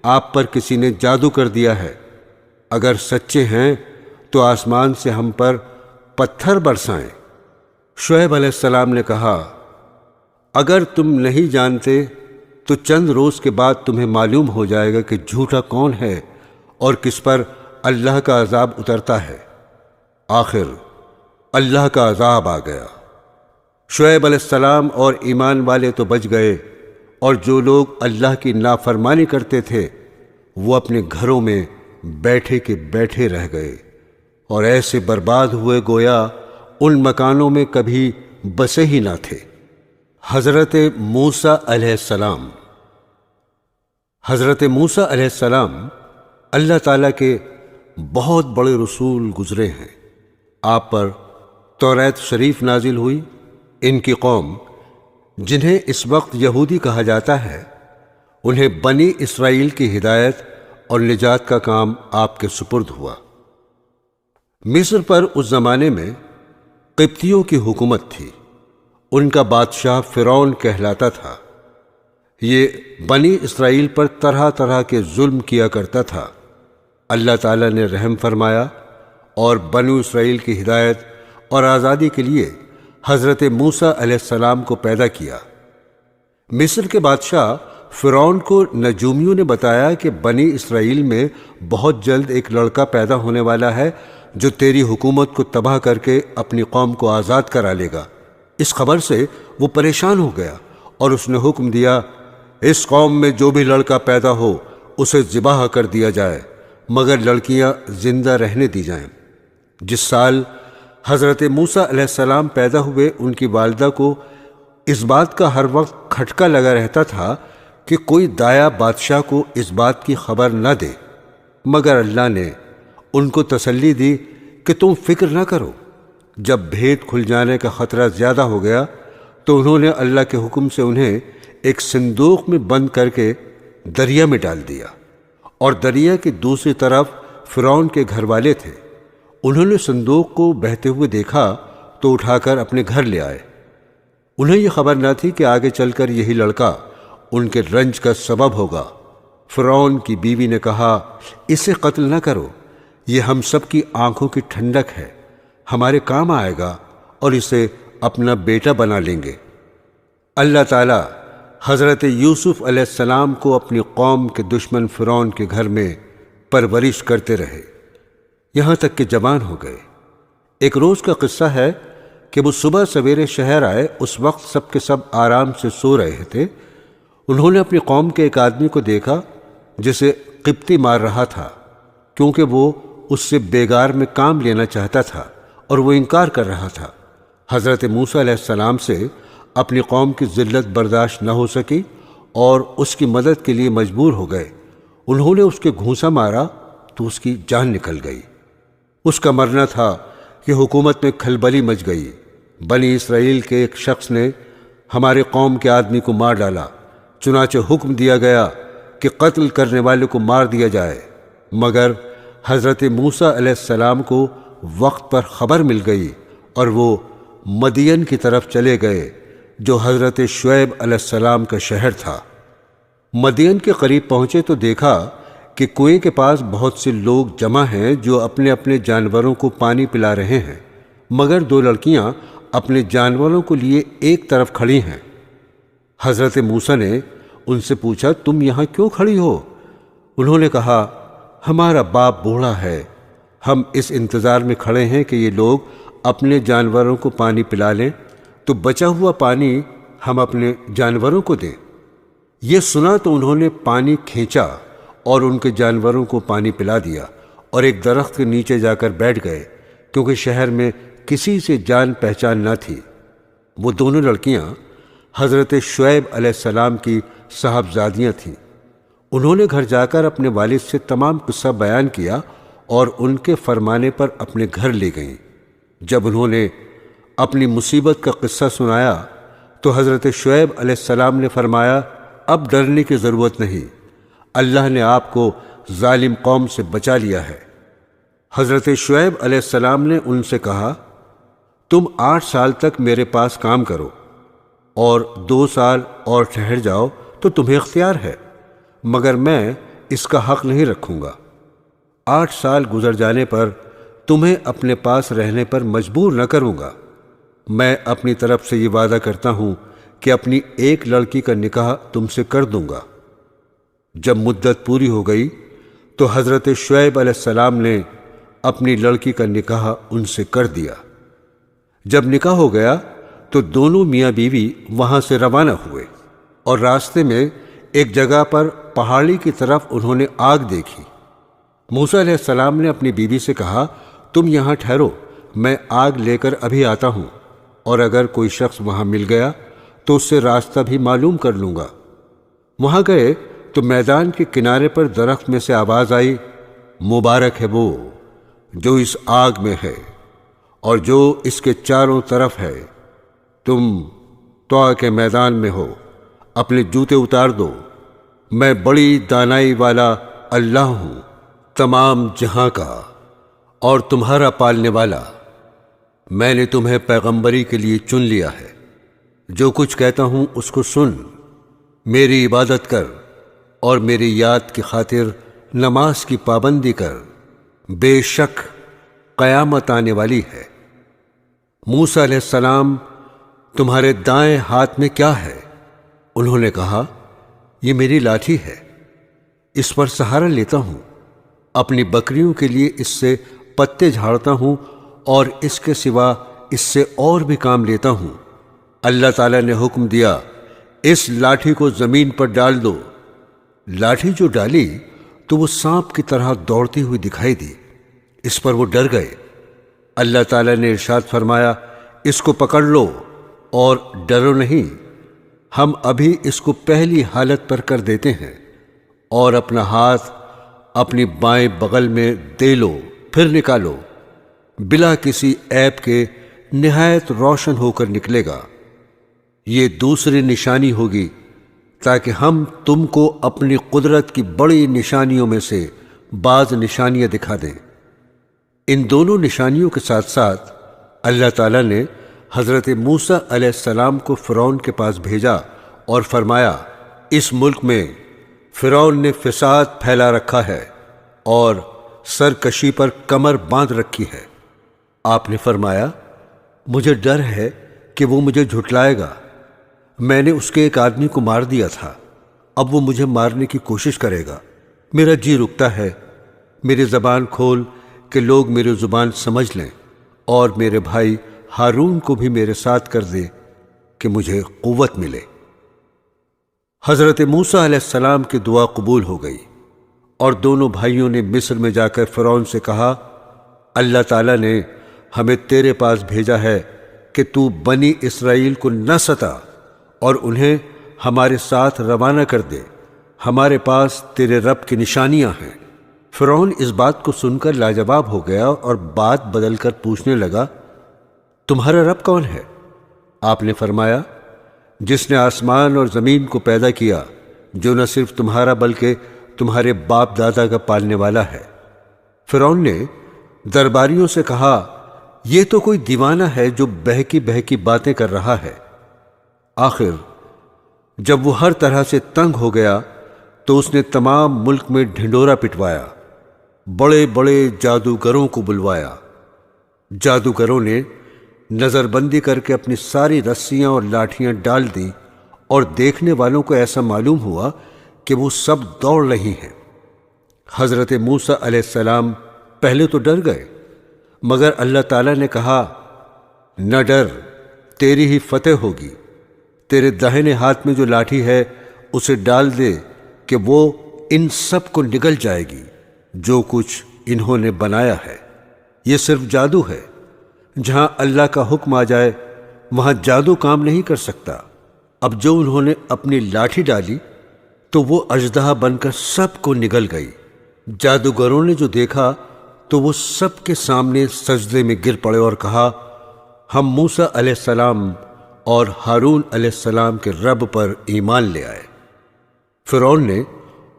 آپ پر کسی نے جادو کر دیا ہے۔ اگر سچے ہیں تو آسمان سے ہم پر پتھر برسائیں۔ شعیب علیہ السلام نے کہا اگر تم نہیں جانتے تو چند روز کے بعد تمہیں معلوم ہو جائے گا کہ جھوٹا کون ہے اور کس پر اللہ کا عذاب اترتا ہے۔ آخر اللہ کا عذاب آ گیا۔ شعیب علیہ السلام اور ایمان والے تو بچ گئے، اور جو لوگ اللہ کی نافرمانی کرتے تھے وہ اپنے گھروں میں بیٹھے کے بیٹھے رہ گئے، اور ایسے برباد ہوئے گویا ان مکانوں میں کبھی بسے ہی نہ تھے۔ حضرت موسیٰ علیہ السلام۔ حضرت موسیٰ علیہ السلام اللہ تعالیٰ کے بہت بڑے رسول گزرے ہیں۔ آپ پر توریت شریف نازل ہوئی۔ ان کی قوم جنہیں اس وقت یہودی کہا جاتا ہے، انہیں بنی اسرائیل کی ہدایت اور نجات کا کام آپ کے سپرد ہوا۔ مصر پر اس زمانے میں قبطیوں کی حکومت تھی۔ ان کا بادشاہ فرعون کہلاتا تھا۔ یہ بنی اسرائیل پر طرح طرح کے ظلم کیا کرتا تھا۔ اللہ تعالیٰ نے رحم فرمایا اور بنو اسرائیل کی ہدایت اور آزادی کے لیے حضرت موسیٰ علیہ السلام کو پیدا کیا۔ مصر کے بادشاہ فرعون کو نجومیوں نے بتایا کہ بنی اسرائیل میں بہت جلد ایک لڑکا پیدا ہونے والا ہے جو تیری حکومت کو تباہ کر کے اپنی قوم کو آزاد کرا لے گا۔ اس خبر سے وہ پریشان ہو گیا اور اس نے حکم دیا، اس قوم میں جو بھی لڑکا پیدا ہو اسے ذبح کر دیا جائے، مگر لڑکیاں زندہ رہنے دی جائیں۔ جس سال حضرت موسیٰ علیہ السلام پیدا ہوئے، ان کی والدہ کو اس بات کا ہر وقت کھٹکا لگا رہتا تھا کہ کوئی دایا بادشاہ کو اس بات کی خبر نہ دے، مگر اللہ نے ان کو تسلی دی کہ تم فکر نہ کرو۔ جب بھید کھل جانے کا خطرہ زیادہ ہو گیا تو انہوں نے اللہ کے حکم سے انہیں ایک صندوق میں بند کر کے دریا میں ڈال دیا، اور دریا کی دوسری طرف فرعون کے گھر والے تھے۔ انہوں نے صندوق کو بہتے ہوئے دیکھا تو اٹھا کر اپنے گھر لے آئے۔ انہیں یہ خبر نہ تھی کہ آگے چل کر یہی لڑکا ان کے رنج کا سبب ہوگا۔ فرعون کی بیوی نے کہا، اسے قتل نہ کرو، یہ ہم سب کی آنکھوں کی ٹھنڈک ہے، ہمارے کام آئے گا اور اسے اپنا بیٹا بنا لیں گے۔ اللہ تعالیٰ حضرت یوسف علیہ السلام کو اپنی قوم کے دشمن فرعون کے گھر میں پرورش کرتے رہے، یہاں تک کہ جوان ہو گئے۔ ایک روز کا قصہ ہے کہ وہ صبح سویرے شہر آئے، اس وقت سب کے سب آرام سے سو رہے تھے۔ انہوں نے اپنی قوم کے ایک آدمی کو دیکھا جسے قبطی مار رہا تھا، کیونکہ وہ اس سے بیگار میں کام لینا چاہتا تھا اور وہ انکار کر رہا تھا۔ حضرت موسیٰ علیہ السلام سے اپنی قوم کی ذلت برداشت نہ ہو سکی اور اس کی مدد کے لیے مجبور ہو گئے۔ انہوں نے اس کے گھونسا مارا تو اس کی جان نکل گئی۔ اس کا مرنا تھا کہ حکومت میں کھلبلی مچ گئی۔ بنی اسرائیل کے ایک شخص نے ہمارے قوم کے آدمی کو مار ڈالا، چنانچہ حکم دیا گیا کہ قتل کرنے والے کو مار دیا جائے، مگر حضرت موسیٰ علیہ السلام کو وقت پر خبر مل گئی اور وہ مدین کی طرف چلے گئے جو حضرت شعیب علیہ السلام کا شہر تھا۔ مدین کے قریب پہنچے تو دیکھا کہ کنویں کے پاس بہت سے لوگ جمع ہیں جو اپنے اپنے جانوروں کو پانی پلا رہے ہیں، مگر دو لڑکیاں اپنے جانوروں کو لیے ایک طرف کھڑی ہیں۔ حضرت موسیٰ نے ان سے پوچھا، تم یہاں کیوں کھڑی ہو؟ انہوں نے کہا، ہمارا باپ بوڑھا ہے، ہم اس انتظار میں کھڑے ہیں کہ یہ لوگ اپنے جانوروں کو پانی پلا لیں تو بچا ہوا پانی ہم اپنے جانوروں کو دیں۔ یہ سنا تو انہوں نے پانی کھینچا اور ان کے جانوروں کو پانی پلا دیا اور ایک درخت کے نیچے جا کر بیٹھ گئے، کیونکہ شہر میں کسی سے جان پہچان نہ تھی۔ وہ دونوں لڑکیاں حضرت شعیب علیہ السلام کی صاحبزادیاں تھیں۔ انہوں نے گھر جا کر اپنے والد سے تمام قصہ بیان کیا اور ان کے فرمانے پر اپنے گھر لے گئیں۔ جب انہوں نے اپنی مصیبت کا قصہ سنایا تو حضرت شعیب علیہ السلام نے فرمایا، اب ڈرنے کی ضرورت نہیں، اللہ نے آپ کو ظالم قوم سے بچا لیا ہے۔ حضرت شعیب علیہ السلام نے ان سے کہا، تم 8 سال تک میرے پاس کام کرو اور 2 سال اور ٹھہر جاؤ تو تمہیں اختیار ہے، مگر میں اس کا حق نہیں رکھوں گا۔ 8 سال گزر جانے پر تمہیں اپنے پاس رہنے پر مجبور نہ کروں گا۔ میں اپنی طرف سے یہ وعدہ کرتا ہوں کہ اپنی ایک لڑکی کا نکاح تم سے کر دوں گا۔ جب مدت پوری ہو گئی تو حضرت شعیب علیہ السلام نے اپنی لڑکی کا نکاح ان سے کر دیا۔ جب نکاح ہو گیا تو دونوں میاں بیوی وہاں سے روانہ ہوئے اور راستے میں ایک جگہ پر پہاڑی کی طرف انہوں نے آگ دیکھی۔ موسیٰ علیہ السلام نے اپنی بیوی سے کہا، تم یہاں ٹھہرو، میں آگ لے کر ابھی آتا ہوں، اور اگر کوئی شخص وہاں مل گیا تو اس سے راستہ بھی معلوم کر لوں گا۔ وہاں گئے تو میدان کے کنارے پر درخت میں سے آواز آئی، مبارک ہے وہ جو اس آگ میں ہے اور جو اس کے چاروں طرف ہے۔ تم طوع کے میدان میں ہو، اپنے جوتے اتار دو، میں بڑی دانائی والا اللہ ہوں، تمام جہاں کا اور تمہارا پالنے والا۔ میں نے تمہیں پیغمبری کے لیے چن لیا ہے، جو کچھ کہتا ہوں اس کو سن، میری عبادت کر اور میری یاد کی خاطر نماز کی پابندی کر۔ بے شک قیامت آنے والی ہے۔ موسیٰ علیہ السلام، تمہارے دائیں ہاتھ میں کیا ہے؟ انہوں نے کہا، یہ میری لاٹھی ہے، اس پر سہارا لیتا ہوں، اپنی بکریوں کے لیے اس سے پتے جھاڑتا ہوں اور اس کے سوا اس سے اور بھی کام لیتا ہوں۔ اللہ تعالیٰ نے حکم دیا، اس لاٹھی کو زمین پر ڈال دو۔ لاٹھی جو ڈالی تو وہ سانپ کی طرح دوڑتی ہوئی دکھائی دی۔ اس پر وہ ڈر گئے۔ اللہ تعالیٰ نے ارشاد فرمایا، اس کو پکڑ لو اور ڈرو نہیں، ہم ابھی اس کو پہلی حالت پر کر دیتے ہیں، اور اپنا ہاتھ اپنی بائیں بغل میں دے لو، پھر نکالو، بلا کسی عیب کے نہایت روشن ہو کر نکلے گا۔ یہ دوسری نشانی ہوگی تاکہ ہم تم کو اپنی قدرت کی بڑی نشانیوں میں سے بعض نشانیاں دکھا دیں۔ ان دونوں نشانیوں کے ساتھ ساتھ اللہ تعالیٰ نے حضرت موسیٰ علیہ السلام کو فرعون کے پاس بھیجا اور فرمایا، اس ملک میں فرعون نے فساد پھیلا رکھا ہے اور سرکشی پر کمر باندھ رکھی ہے۔ آپ نے فرمایا، مجھے ڈر ہے کہ وہ مجھے جھٹلائے گا۔ میں نے اس کے ایک آدمی کو مار دیا تھا، اب وہ مجھے مارنے کی کوشش کرے گا۔ میرا جی رکتا ہے، میری زبان کھول کہ لوگ میری زبان سمجھ لیں، اور میرے بھائی ہارون کو بھی میرے ساتھ کر دے کہ مجھے قوت ملے۔ حضرت موسیٰ علیہ السلام کی دعا قبول ہو گئی، اور دونوں بھائیوں نے مصر میں جا کر فرعون سے کہا، اللہ تعالیٰ نے ہمیں تیرے پاس بھیجا ہے کہ تو بنی اسرائیل کو نہ ستا اور انہیں ہمارے ساتھ روانہ کر دے، ہمارے پاس تیرے رب کی نشانیاں ہیں۔ فرعون اس بات کو سن کر لاجواب ہو گیا اور بات بدل کر پوچھنے لگا، تمہارا رب کون ہے؟ آپ نے فرمایا، جس نے آسمان اور زمین کو پیدا کیا، جو نہ صرف تمہارا بلکہ تمہارے باپ دادا کا پالنے والا ہے۔ فرعون نے درباریوں سے کہا، یہ تو کوئی دیوانہ ہے جو بہکی بہکی باتیں کر رہا ہے۔ آخر جب وہ ہر طرح سے تنگ ہو گیا تو اس نے تمام ملک میں ڈھنڈورا پٹوایا، بڑے بڑے جادوگروں کو بلوایا۔ جادوگروں نے نظر بندی کر کے اپنی ساری رسیاں اور لاٹھیاں ڈال دیں، اور دیکھنے والوں کو ایسا معلوم ہوا کہ وہ سب دوڑ رہی ہیں۔ حضرت موسیٰ علیہ السلام پہلے تو ڈر گئے، مگر اللہ تعالیٰ نے کہا، نہ ڈر، تیری ہی فتح ہوگی۔ تیرے داہنے ہاتھ میں جو لاٹھی ہے اسے ڈال دے کہ وہ ان سب کو نگل جائے گی جو کچھ انہوں نے بنایا ہے۔ یہ صرف جادو ہے، جہاں اللہ کا حکم آ جائے وہاں جادو کام نہیں کر سکتا۔ اب جو انہوں نے اپنی لاٹھی ڈالی تو وہ اژدہا بن کر سب کو نگل گئی۔ جادوگروں نے جو دیکھا تو وہ سب کے سامنے سجدے میں گر پڑے اور کہا، ہم موسیٰ علیہ السلام اور ہارون علیہ السلام کے رب پر ایمان لے آئے۔ فرعون نے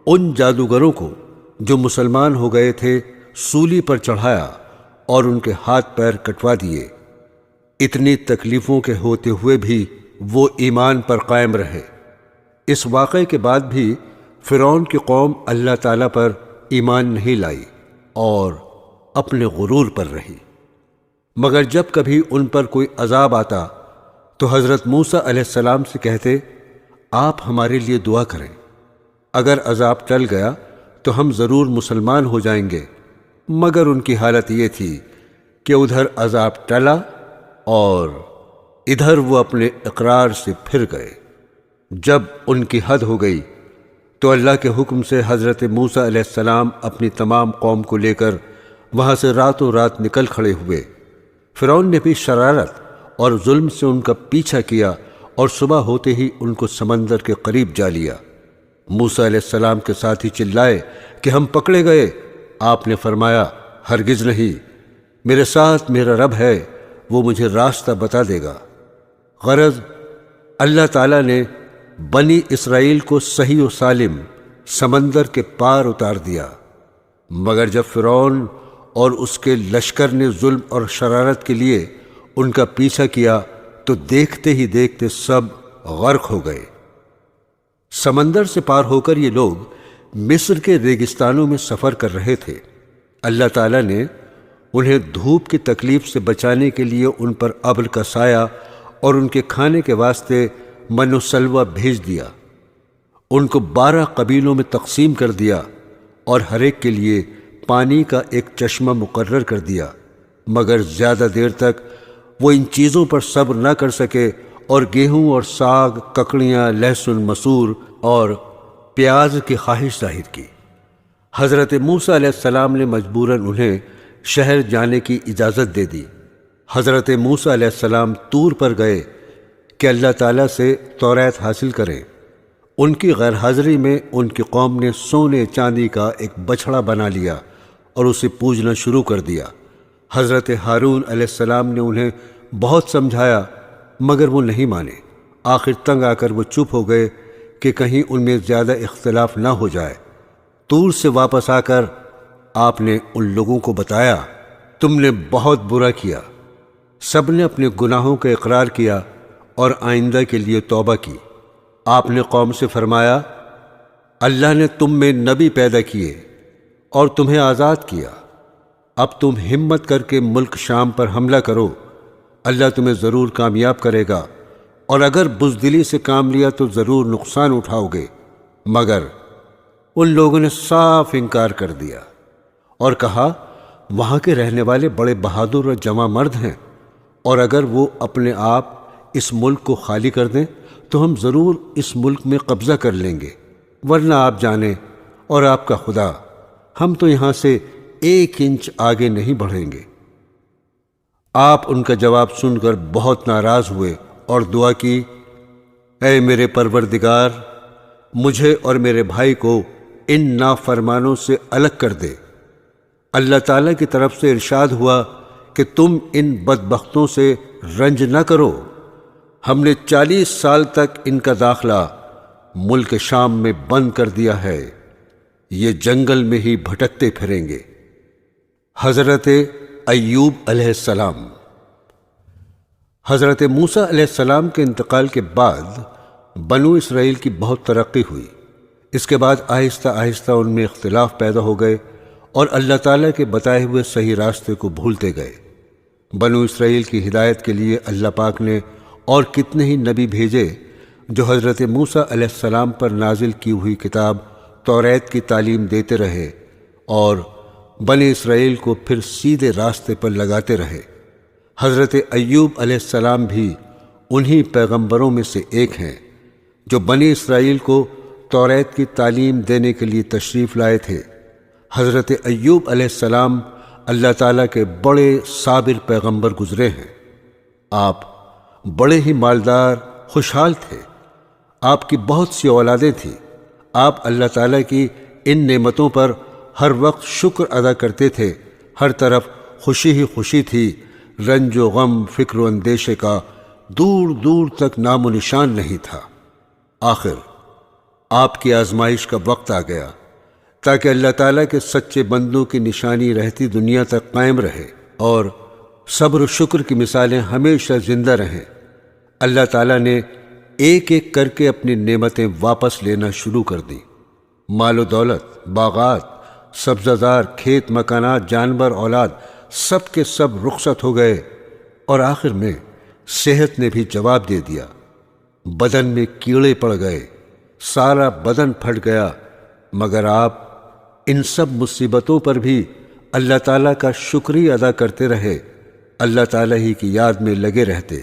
ان جادوگروں کو جو مسلمان ہو گئے تھے سولی پر چڑھایا اور ان کے ہاتھ پیر کٹوا دیے۔ اتنی تکلیفوں کے ہوتے ہوئے بھی وہ ایمان پر قائم رہے۔ اس واقعے کے بعد بھی فرعون کی قوم اللہ تعالیٰ پر ایمان نہیں لائی اور اپنے غرور پر رہی، مگر جب کبھی ان پر کوئی عذاب آتا تو حضرت موسیٰ علیہ السلام سے کہتے، آپ ہمارے لیے دعا کریں، اگر عذاب ٹل گیا تو ہم ضرور مسلمان ہو جائیں گے۔ مگر ان کی حالت یہ تھی کہ ادھر عذاب ٹلا اور ادھر وہ اپنے اقرار سے پھر گئے۔ جب ان کی حد ہو گئی تو اللہ کے حکم سے حضرت موسیٰ علیہ السلام اپنی تمام قوم کو لے کر وہاں سے راتوں رات نکل کھڑے ہوئے۔ فرعون نے بھی شرارت اور ظلم سے ان کا پیچھا کیا اور صبح ہوتے ہی ان کو سمندر کے قریب جا لیا۔ موسیٰ علیہ السلام کے ساتھی چلائے کہ ہم پکڑے گئے۔ آپ نے فرمایا، ہرگز نہیں، میرے ساتھ میرا رب ہے، وہ مجھے راستہ بتا دے گا۔ غرض اللہ تعالیٰ نے بنی اسرائیل کو صحیح و سالم سمندر کے پار اتار دیا، مگر جب فرعون اور اس کے لشکر نے ظلم اور شرارت کے لیے ان کا پیچھا کیا تو دیکھتے ہی دیکھتے سب غرق ہو گئے۔ سمندر سے پار ہو کر یہ لوگ مصر کے ریگستانوں میں سفر کر رہے تھے۔ اللہ تعالیٰ نے انہیں دھوپ کی تکلیف سے بچانے کے لیے ان پر ابر کا سایہ اور ان کے کھانے کے واسطے من و سلوہ بھیج دیا۔ ان کو 12 قبیلوں میں تقسیم کر دیا اور ہر ایک کے لیے پانی کا ایک چشمہ مقرر کر دیا، مگر زیادہ دیر تک وہ ان چیزوں پر صبر نہ کر سکے اور گیہوں اور ساگ، ککڑیاں، لہسن، مسور اور پیاز کی خواہش ظاہر کی۔ حضرت موسیٰ علیہ السلام نے مجبوراً انہیں شہر جانے کی اجازت دے دی۔ حضرت موسیٰ علیہ السلام طور پر گئے کہ اللہ تعالیٰ سے توریت حاصل کریں۔ ان کی غیر حاضری میں ان کی قوم نے سونے چاندی کا ایک بچھڑا بنا لیا اور اسے پوجنا شروع کر دیا۔ حضرت ہارون علیہ السلام نے انہیں بہت سمجھایا مگر وہ نہیں مانے۔ آخر تنگ آ کر وہ چپ ہو گئے کہ کہیں ان میں زیادہ اختلاف نہ ہو جائے۔ طور سے واپس آ کر آپ نے ان لوگوں کو بتایا، تم نے بہت برا کیا۔ سب نے اپنے گناہوں کا اقرار کیا اور آئندہ کے لیے توبہ کی۔ آپ نے قوم سے فرمایا، اللہ نے تم میں نبی پیدا کیے اور تمہیں آزاد کیا۔ اب تم ہمت کر کے ملک شام پر حملہ کرو، اللہ تمہیں ضرور کامیاب کرے گا، اور اگر بزدلی سے کام لیا تو ضرور نقصان اٹھاؤ گے۔ مگر ان لوگوں نے صاف انکار کر دیا اور کہا، وہاں کے رہنے والے بڑے بہادر اور جواں مرد ہیں، اور اگر وہ اپنے آپ اس ملک کو خالی کر دیں تو ہم ضرور اس ملک میں قبضہ کر لیں گے، ورنہ آپ جانیں اور آپ کا خدا، ہم تو یہاں سے 1 انچ آگے نہیں بڑھیں گے۔ آپ ان کا جواب سن کر بہت ناراض ہوئے اور دعا کی، اے میرے پروردگار، مجھے اور میرے بھائی کو ان نافرمانوں سے الگ کر دے۔ اللہ تعالیٰ کی طرف سے ارشاد ہوا کہ تم ان بدبختوں سے رنج نہ کرو، ہم نے 40 سال تک ان کا داخلہ ملک شام میں بند کر دیا ہے، یہ جنگل میں ہی بھٹکتے پھریں گے۔ حضرت ایوب علیہ السلام۔ حضرت موسیٰ علیہ السلام کے انتقال کے بعد بنو اسرائیل کی بہت ترقی ہوئی۔ اس کے بعد آہستہ آہستہ ان میں اختلاف پیدا ہو گئے اور اللہ تعالیٰ کے بتائے ہوئے صحیح راستے کو بھولتے گئے۔ بنو اسرائیل کی ہدایت کے لیے اللہ پاک نے اور کتنے ہی نبی بھیجے جو حضرت موسیٰ علیہ السلام پر نازل کی ہوئی کتاب توریت کی تعلیم دیتے رہے اور بنی اسرائیل کو پھر سیدھے راستے پر لگاتے رہے۔ حضرت ایوب علیہ السلام بھی انہی پیغمبروں میں سے ایک ہیں جو بنی اسرائیل کو توریت کی تعلیم دینے کے لیے تشریف لائے تھے۔ حضرت ایوب علیہ السلام اللہ تعالیٰ کے بڑے صابر پیغمبر گزرے ہیں۔ آپ بڑے ہی مالدار، خوشحال تھے۔ آپ کی بہت سی اولادیں تھیں۔ آپ اللہ تعالیٰ کی ان نعمتوں پر ہر وقت شکر ادا کرتے تھے۔ ہر طرف خوشی ہی خوشی تھی، رنج و غم، فکر و اندیشے کا دور دور تک نام و نشان نہیں تھا۔ آخر آپ کی آزمائش کا وقت آ گیا تاکہ اللہ تعالیٰ کے سچے بندوں کی نشانی رہتی دنیا تک قائم رہے اور صبر و شکر کی مثالیں ہمیشہ زندہ رہیں۔ اللہ تعالیٰ نے ایک ایک کر کے اپنی نعمتیں واپس لینا شروع کر دیں۔ مال و دولت، باغات، سبزہ زار، کھیت مکانات، جانور، اولاد، سب کے سب رخصت ہو گئے، اور آخر میں صحت نے بھی جواب دے دیا۔ بدن میں کیڑے پڑ گئے، سارا بدن پھٹ گیا، مگر آپ ان سب مصیبتوں پر بھی اللہ تعالیٰ کا شکریہ ادا کرتے رہے، اللہ تعالیٰ ہی کی یاد میں لگے رہتے،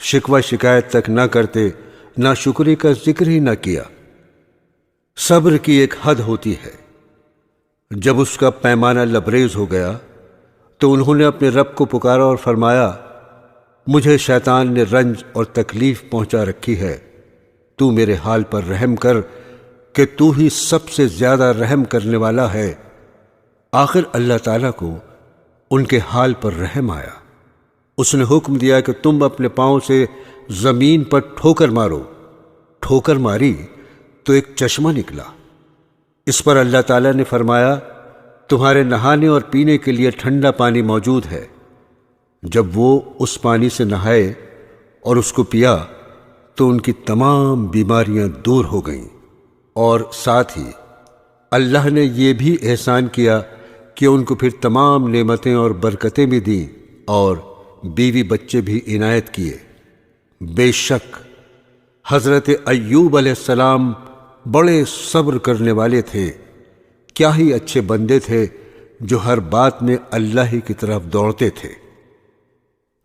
شکوہ شکایت تک نہ کرتے، نہ شکری کا ذکر ہی نہ کیا۔ صبر کی ایک حد ہوتی ہے، جب اس کا پیمانہ لبریز ہو گیا تو انہوں نے اپنے رب کو پکارا اور فرمایا، مجھے شیطان نے رنج اور تکلیف پہنچا رکھی ہے، تو میرے حال پر رحم کر کہ تو ہی سب سے زیادہ رحم کرنے والا ہے۔ آخر اللہ تعالیٰ کو ان کے حال پر رحم آیا۔ اس نے حکم دیا کہ تم اپنے پاؤں سے زمین پر ٹھوکر مارو۔ ٹھوکر ماری تو ایک چشمہ نکلا۔ اس پر اللہ تعالیٰ نے فرمایا، تمہارے نہانے اور پینے کے لیے ٹھنڈا پانی موجود ہے۔ جب وہ اس پانی سے نہائے اور اس کو پیا تو ان کی تمام بیماریاں دور ہو گئیں، اور ساتھ ہی اللہ نے یہ بھی احسان کیا کہ ان کو پھر تمام نعمتیں اور برکتیں بھی دیں اور بیوی بچے بھی عنایت کیے۔ بے شک حضرت ایوب علیہ السلام بڑے صبر کرنے والے تھے، کیا ہی اچھے بندے تھے جو ہر بات میں اللہ ہی کی طرف دوڑتے تھے۔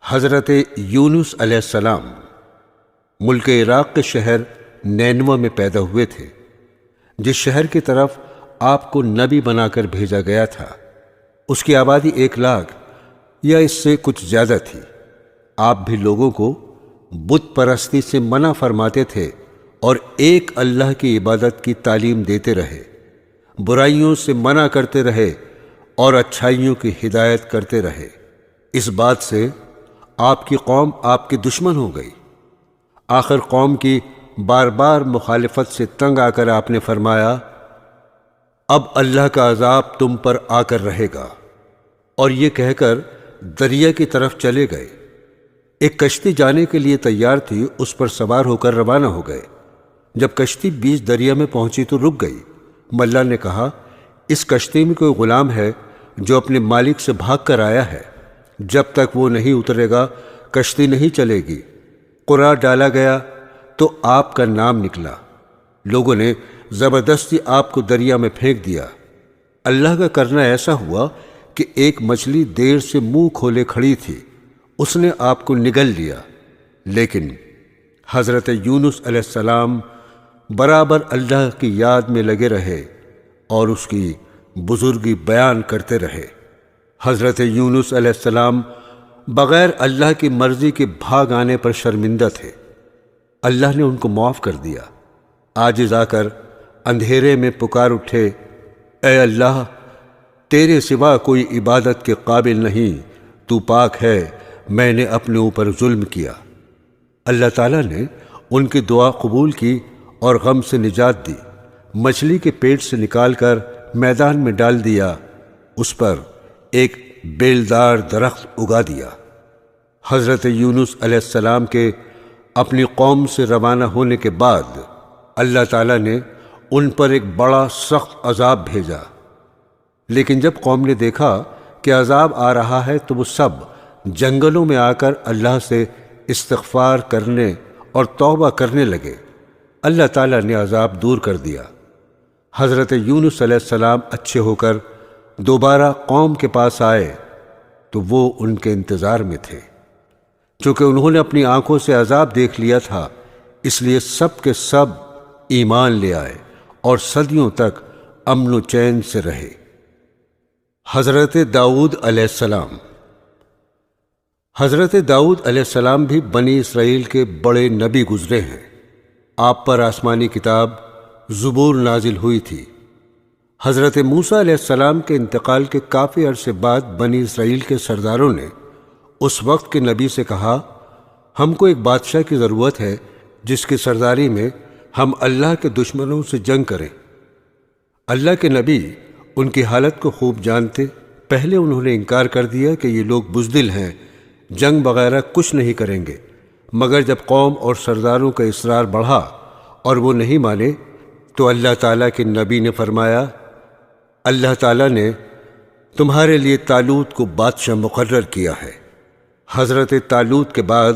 حضرت یونس علیہ السلام ملک عراق کے شہر نینوہ میں پیدا ہوئے تھے، جس شہر کی طرف آپ کو نبی بنا کر بھیجا گیا تھا۔ اس کی آبادی 1,00,000 یا اس سے کچھ زیادہ تھی۔ آپ بھی لوگوں کو بت پرستی سے منع فرماتے تھے اور ایک اللہ کی عبادت کی تعلیم دیتے رہے، برائیوں سے منع کرتے رہے اور اچھائیوں کی ہدایت کرتے رہے۔ اس بات سے آپ کی قوم آپ کے دشمن ہو گئی۔ آخر قوم کی بار بار مخالفت سے تنگ آ کر آپ نے فرمایا، اب اللہ کا عذاب تم پر آ کر رہے گا، اور یہ کہہ کر دریا کی طرف چلے گئے۔ ایک کشتی جانے کے لیے تیار تھی، اس پر سوار ہو کر روانہ ہو گئے۔ جب کشتی بیچ دریا میں پہنچی تو رک گئی۔ ملا نے کہا، اس کشتی میں کوئی غلام ہے جو اپنے مالک سے بھاگ کر آیا ہے، جب تک وہ نہیں اترے گا کشتی نہیں چلے گی۔ قرعہ ڈالا گیا تو آپ کا نام نکلا۔ لوگوں نے زبردستی آپ کو دریا میں پھینک دیا۔ اللہ کا کرنا ایسا ہوا کہ ایک مچھلی دیر سے منہ کھولے کھڑی تھی، اس نے آپ کو نگل لیا، لیکن حضرت یونس علیہ السلام برابر اللہ کی یاد میں لگے رہے اور اس کی بزرگی بیان کرتے رہے۔ حضرت یونس علیہ السلام بغیر اللہ کی مرضی کے بھاگ آنے پر شرمندہ تھے۔ اللہ نے ان کو معاف کر دیا۔ عاجز آ کر اندھیرے میں پکار اٹھے، اے اللہ، تیرے سوا کوئی عبادت کے قابل نہیں، تو پاک ہے، میں نے اپنے اوپر ظلم کیا۔ اللہ تعالیٰ نے ان کی دعا قبول کی اور غم سے نجات دی۔ مچھلی کے پیٹ سے نکال کر میدان میں ڈال دیا، اس پر ایک بیلدار درخت اگا دیا۔ حضرت یونس علیہ السلام کے اپنی قوم سے روانہ ہونے کے بعد اللہ تعالیٰ نے ان پر ایک بڑا سخت عذاب بھیجا، لیکن جب قوم نے دیکھا کہ عذاب آ رہا ہے تو وہ سب جنگلوں میں آ کر اللہ سے استغفار کرنے اور توبہ کرنے لگے۔ اللہ تعالیٰ نے عذاب دور کر دیا۔ حضرت یونس علیہ السلام اچھے ہو کر دوبارہ قوم کے پاس آئے تو وہ ان کے انتظار میں تھے۔ چونکہ انہوں نے اپنی آنکھوں سے عذاب دیکھ لیا تھا، اس لیے سب کے سب ایمان لے آئے اور صدیوں تک امن و چین سے رہے۔ حضرت داؤد علیہ السلام حضرت داؤد علیہ السلام بھی بنی اسرائیل کے بڑے نبی گزرے ہیں۔ آپ پر آسمانی کتاب زبور نازل ہوئی تھی۔ حضرت موسیٰ علیہ السلام کے انتقال کے کافی عرصے بعد بنی اسرائیل کے سرداروں نے اس وقت کے نبی سے کہا، ہم کو ایک بادشاہ کی ضرورت ہے جس کی سرداری میں ہم اللہ کے دشمنوں سے جنگ کریں۔ اللہ کے نبی ان کی حالت کو خوب جانتے، پہلے انہوں نے انکار کر دیا کہ یہ لوگ بزدل ہیں، جنگ وغیرہ کچھ نہیں کریں گے، مگر جب قوم اور سرداروں کا اصرار بڑھا اور وہ نہیں مانے تو اللہ تعالیٰ کے نبی نے فرمایا، اللہ تعالیٰ نے تمہارے لیے طالوت کو بادشاہ مقرر کیا ہے۔ حضرت طالوت کے بعد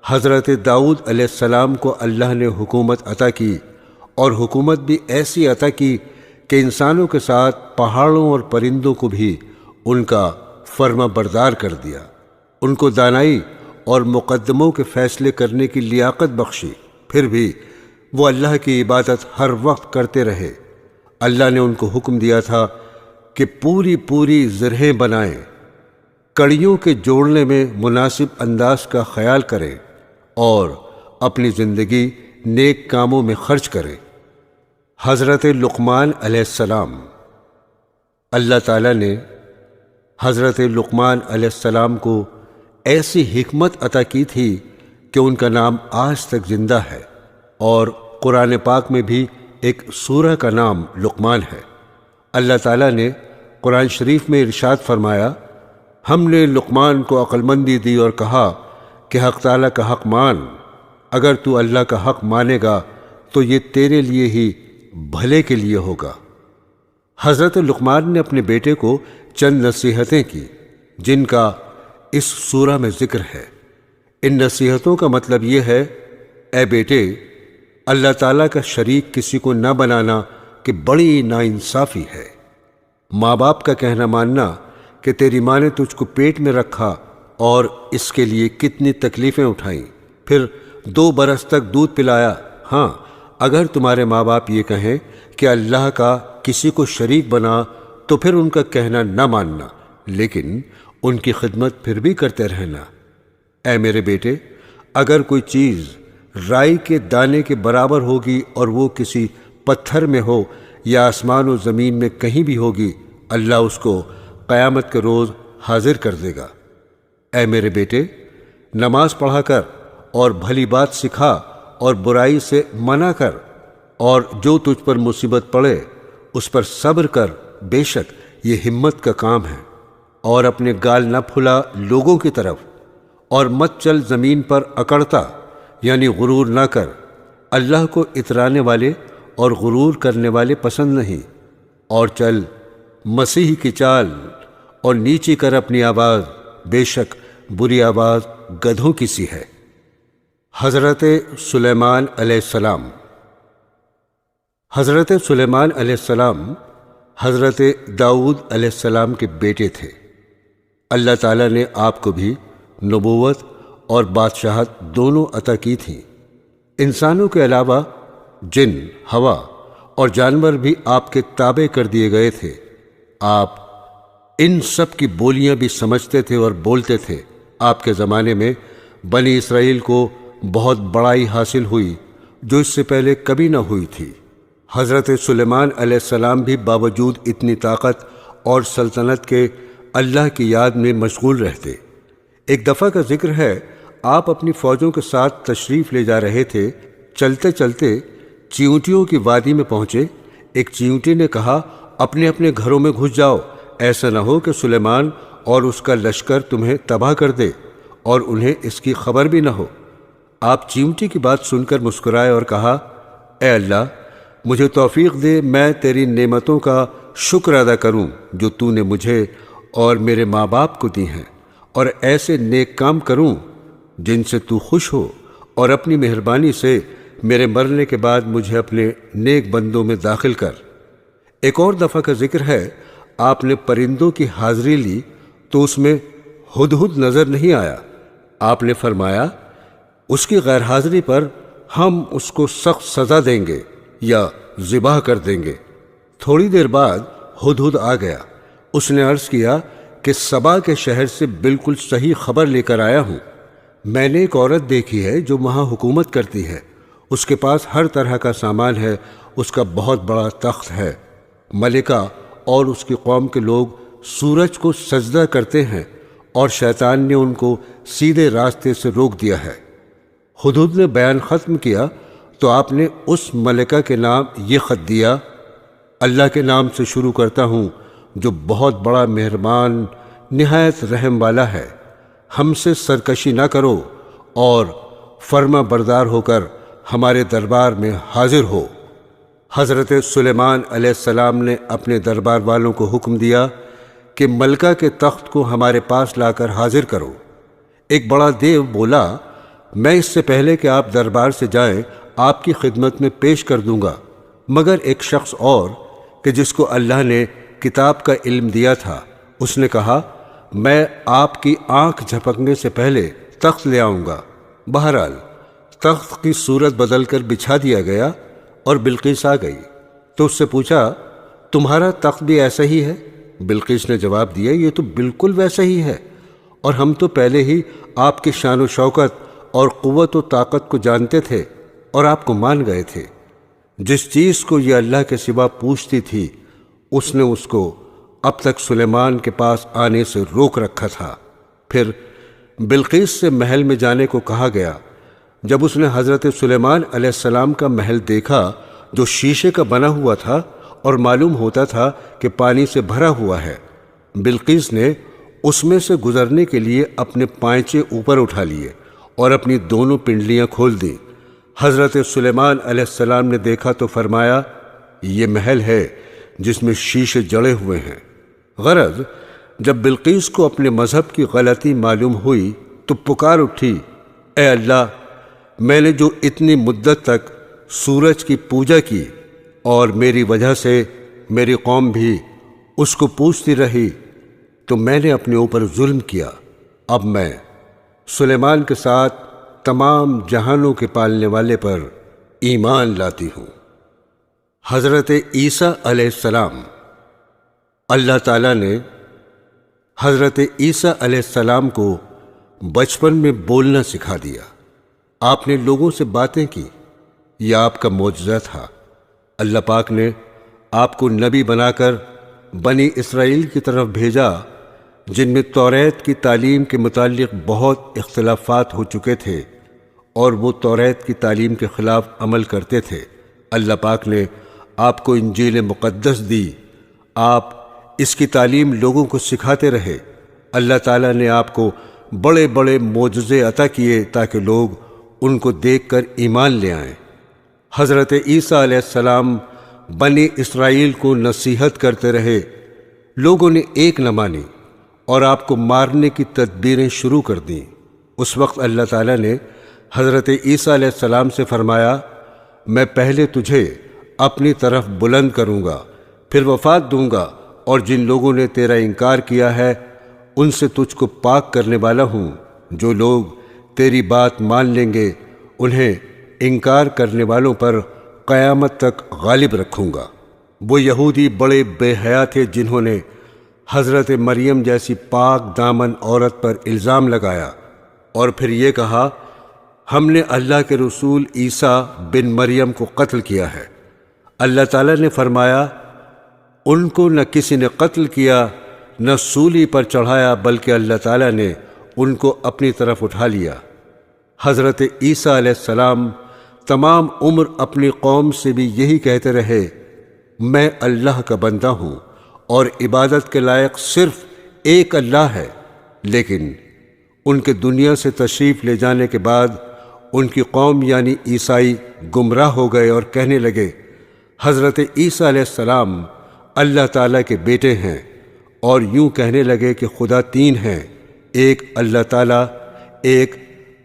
حضرت داؤد علیہ السلام کو اللہ نے حکومت عطا کی، اور حکومت بھی ایسی عطا کی کہ انسانوں کے ساتھ پہاڑوں اور پرندوں کو بھی ان کا فرما بردار کر دیا۔ ان کو دانائی اور مقدموں کے فیصلے کرنے کی لیاقت بخشی، پھر بھی وہ اللہ کی عبادت ہر وقت کرتے رہے۔ اللہ نے ان کو حکم دیا تھا کہ پوری زرہیں بنائیں، کڑیوں کے جوڑنے میں مناسب انداز کا خیال کریں اور اپنی زندگی نیک کاموں میں خرچ کریں۔ حضرت لقمان علیہ السلام اللہ تعالیٰ نے حضرت لقمان علیہ السلام کو ایسی حکمت عطا کی تھی کہ ان کا نام آج تک زندہ ہے، اور قرآن پاک میں بھی ایک سورہ کا نام لقمان ہے۔ اللہ تعالیٰ نے قرآن شریف میں ارشاد فرمایا، ہم نے لقمان کو عقل مندی دی اور کہا کہ حق تعالیٰ کا حق مان، اگر تو اللہ کا حق مانے گا تو یہ تیرے لیے ہی بھلے کے لیے ہوگا۔ حضرت لقمان نے اپنے بیٹے کو چند نصیحتیں کی جن کا اس سورہ میں ذکر ہے۔ ان نصیحتوں کا مطلب یہ ہے، اے بیٹے، اللہ تعالیٰ کا شریک کسی کو نہ بنانا کہ بڑی ناانصافی ہے۔ ماں باپ کا کہنا ماننا کہ تیری ماں نے تجھ کو پیٹ میں رکھا اور اس کے لیے کتنی تکلیفیں اٹھائیں، پھر 2 برس تک دودھ پلایا۔ ہاں، اگر تمہارے ماں باپ یہ کہیں کہ اللہ کا کسی کو شریک بنا تو پھر ان کا کہنا نہ ماننا، لیکن ان کی خدمت پھر بھی کرتے رہنا۔ اے میرے بیٹے، اگر کوئی چیز رائی کے دانے کے برابر ہوگی اور وہ کسی پتھر میں ہو یا آسمان و زمین میں کہیں بھی ہوگی، اللہ اس کو قیامت کے روز حاضر کر دے گا۔ اے میرے بیٹے، نماز پڑھا کر اور بھلی بات سکھا اور برائی سے منع کر، اور جو تجھ پر مصیبت پڑے اس پر صبر کر، بے شک یہ ہمت کا کام ہے۔ اور اپنے گال نہ پھلا لوگوں کی طرف، اور مت چل زمین پر اکڑتا، یعنی غرور نہ کر۔ اللہ کو اترانے والے اور غرور کرنے والے پسند نہیں۔ اور چل مسیح کی چال اور نیچی کر اپنی آواز، بے شک بری آواز گدھوں کی سی ہے۔ حضرت سلیمان علیہ السلام۔ حضرت سلیمان علیہ السلام حضرت داؤد علیہ السلام کے بیٹے تھے۔ اللہ تعالیٰ نے آپ کو بھی نبوت اور بادشاہت دونوں عطا کی تھیں۔ انسانوں کے علاوہ جن، ہوا اور جانور بھی آپ کے تابع کر دیے گئے تھے۔ آپ ان سب کی بولیاں بھی سمجھتے تھے اور بولتے تھے۔ آپ کے زمانے میں بنی اسرائیل کو بہت بڑائی حاصل ہوئی جو اس سے پہلے کبھی نہ ہوئی تھی۔ حضرت سلیمان علیہ السلام بھی باوجود اتنی طاقت اور سلطنت کے اللہ کی یاد میں مشغول رہتے۔ ایک دفعہ کا ذکر ہے، آپ اپنی فوجوں کے ساتھ تشریف لے جا رہے تھے۔ چلتے چلتے چیونٹیوں کی وادی میں پہنچے۔ ایک چیونٹی نے کہا، اپنے اپنے گھروں میں گھس جاؤ، ایسا نہ ہو کہ سلیمان اور اس کا لشکر تمہیں تباہ کر دے اور انہیں اس کی خبر بھی نہ ہو۔ آپ چیونٹی کی بات سن کر مسکرائے اور کہا، اے اللہ، مجھے توفیق دے، میں تیری نعمتوں کا شکر ادا کروں جو تو نے مجھے اور میرے ماں باپ کو دی ہیں، اور ایسے نیک کام کروں جن سے تو خوش ہو، اور اپنی مہربانی سے میرے مرنے کے بعد مجھے اپنے نیک بندوں میں داخل کر۔ ایک اور دفعہ کا ذکر ہے، آپ نے پرندوں کی حاضری لی تو اس میں ہدہد نظر نہیں آیا۔ آپ نے فرمایا، اس کی غیر حاضری پر ہم اس کو سخت سزا دیں گے یا ذبح کر دیں گے۔ تھوڑی دیر بعد ہدہد آ گیا۔ اس نے عرض کیا کہ سبا کے شہر سے بالکل صحیح خبر لے کر آیا ہوں۔ میں نے ایک عورت دیکھی ہے جو وہاں حکومت کرتی ہے۔ اس کے پاس ہر طرح کا سامان ہے، اس کا بہت بڑا تخت ہے۔ ملکہ اور اس کی قوم کے لوگ سورج کو سجدہ کرتے ہیں، اور شیطان نے ان کو سیدھے راستے سے روک دیا ہے۔ ہدہد نے بیان ختم کیا تو آپ نے اس ملکہ کے نام یہ خط دیا، اللہ کے نام سے شروع کرتا ہوں جو بہت بڑا مہربان نہایت رحم والا ہے۔ ہم سے سرکشی نہ کرو اور فرما بردار ہو کر ہمارے دربار میں حاضر ہو۔ حضرت سلیمان علیہ السلام نے اپنے دربار والوں کو حکم دیا کہ ملکہ کے تخت کو ہمارے پاس لا کر حاضر کرو۔ ایک بڑا دیو بولا، میں اس سے پہلے کہ آپ دربار سے جائیں آپ کی خدمت میں پیش کر دوں گا، مگر ایک شخص اور کہ جس کو اللہ نے کتاب کا علم دیا تھا، اس نے کہا، میں آپ کی آنکھ جھپکنے سے پہلے تخت لے آؤں گا۔ بہرحال تخت کی صورت بدل کر بچھا دیا گیا اور بلقیس آ گئی تو اس سے پوچھا، تمہارا تخت بھی ایسا ہی ہے؟ بلقیس نے جواب دیا، یہ تو بالکل ویسا ہی ہے، اور ہم تو پہلے ہی آپ کی شان و شوکت اور قوت و طاقت کو جانتے تھے اور آپ کو مان گئے تھے۔ جس چیز کو یہ اللہ کے سوا پوچھتی تھی اس نے اس کو اب تک سلیمان کے پاس آنے سے روک رکھا تھا۔ پھر بلقیس سے محل میں جانے کو کہا گیا۔ جب اس نے حضرت سلیمان علیہ السلام کا محل دیکھا جو شیشے کا بنا ہوا تھا اور معلوم ہوتا تھا کہ پانی سے بھرا ہوا ہے، بلقیس نے اس میں سے گزرنے کے لیے اپنے پائنچے اوپر اٹھا لیے اور اپنی دونوں پنڈلیاں کھول دیں۔ حضرت سلیمان علیہ السلام نے دیکھا تو فرمایا، یہ محل ہے جس میں شیشے جڑے ہوئے ہیں۔ غرض جب بلقیس کو اپنے مذہب کی غلطی معلوم ہوئی تو پکار اٹھی، اے اللہ، میں نے جو اتنی مدت تک سورج کی پوجا کی اور میری وجہ سے میری قوم بھی اس کو پوجتی رہی، تو میں نے اپنے اوپر ظلم کیا۔ اب میں سلیمان کے ساتھ تمام جہانوں کے پالنے والے پر ایمان لاتی ہوں۔ حضرت عیسیٰ علیہ السلام۔ اللہ تعالیٰ نے حضرت عیسیٰ علیہ السلام کو بچپن میں بولنا سکھا دیا۔ آپ نے لوگوں سے باتیں کی، یہ آپ کا معجزہ تھا۔ اللہ پاک نے آپ کو نبی بنا کر بنی اسرائیل کی طرف بھیجا، جن میں توریت کی تعلیم کے متعلق بہت اختلافات ہو چکے تھے اور وہ توریت کی تعلیم کے خلاف عمل کرتے تھے۔ اللہ پاک نے آپ کو انجیل مقدس دی، آپ اس کی تعلیم لوگوں کو سکھاتے رہے۔ اللہ تعالیٰ نے آپ کو بڑے بڑے معجزے عطا کیے تاکہ لوگ ان کو دیکھ کر ایمان لے آئیں۔ حضرت عیسیٰ علیہ السلام بنی اسرائیل کو نصیحت کرتے رہے، لوگوں نے ایک نہ مانی اور آپ کو مارنے کی تدبیریں شروع کر دیں۔ اس وقت اللہ تعالیٰ نے حضرت عیسیٰ علیہ السلام سے فرمایا، میں پہلے تجھے اپنی طرف بلند کروں گا، پھر وفات دوں گا، اور جن لوگوں نے تیرا انکار کیا ہے ان سے تجھ کو پاک کرنے والا ہوں۔ جو لوگ تیری بات مان لیں گے انہیں انکار کرنے والوں پر قیامت تک غالب رکھوں گا۔ وہ یہودی بڑے بے حیا تھے جنہوں نے حضرت مریم جیسی پاک دامن عورت پر الزام لگایا اور پھر یہ کہا، ہم نے اللہ کے رسول عیسیٰ بن مریم کو قتل کیا ہے۔ اللہ تعالیٰ نے فرمایا، ان کو نہ کسی نے قتل کیا نہ سولی پر چڑھایا، بلکہ اللہ تعالیٰ نے ان کو اپنی طرف اٹھا لیا۔ حضرت عیسیٰ علیہ السلام تمام عمر اپنی قوم سے بھی یہی کہتے رہے، میں اللہ کا بندہ ہوں اور عبادت کے لائق صرف ایک اللہ ہے۔ لیکن ان کے دنیا سے تشریف لے جانے کے بعد ان کی قوم یعنی عیسائی گمراہ ہو گئے اور کہنے لگے، حضرت عیسیٰ علیہ السلام اللہ تعالیٰ کے بیٹے ہیں، اور یوں کہنے لگے کہ خدا تین ہیں، ایک اللہ تعالیٰ، ایک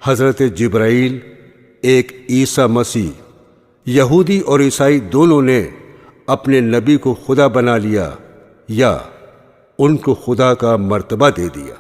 حضرت جبرائیل، ایک عیسیٰ مسیح۔ یہودی اور عیسائی دونوں نے اپنے نبی کو خدا بنا لیا یا ان کو خدا کا مرتبہ دے دیا۔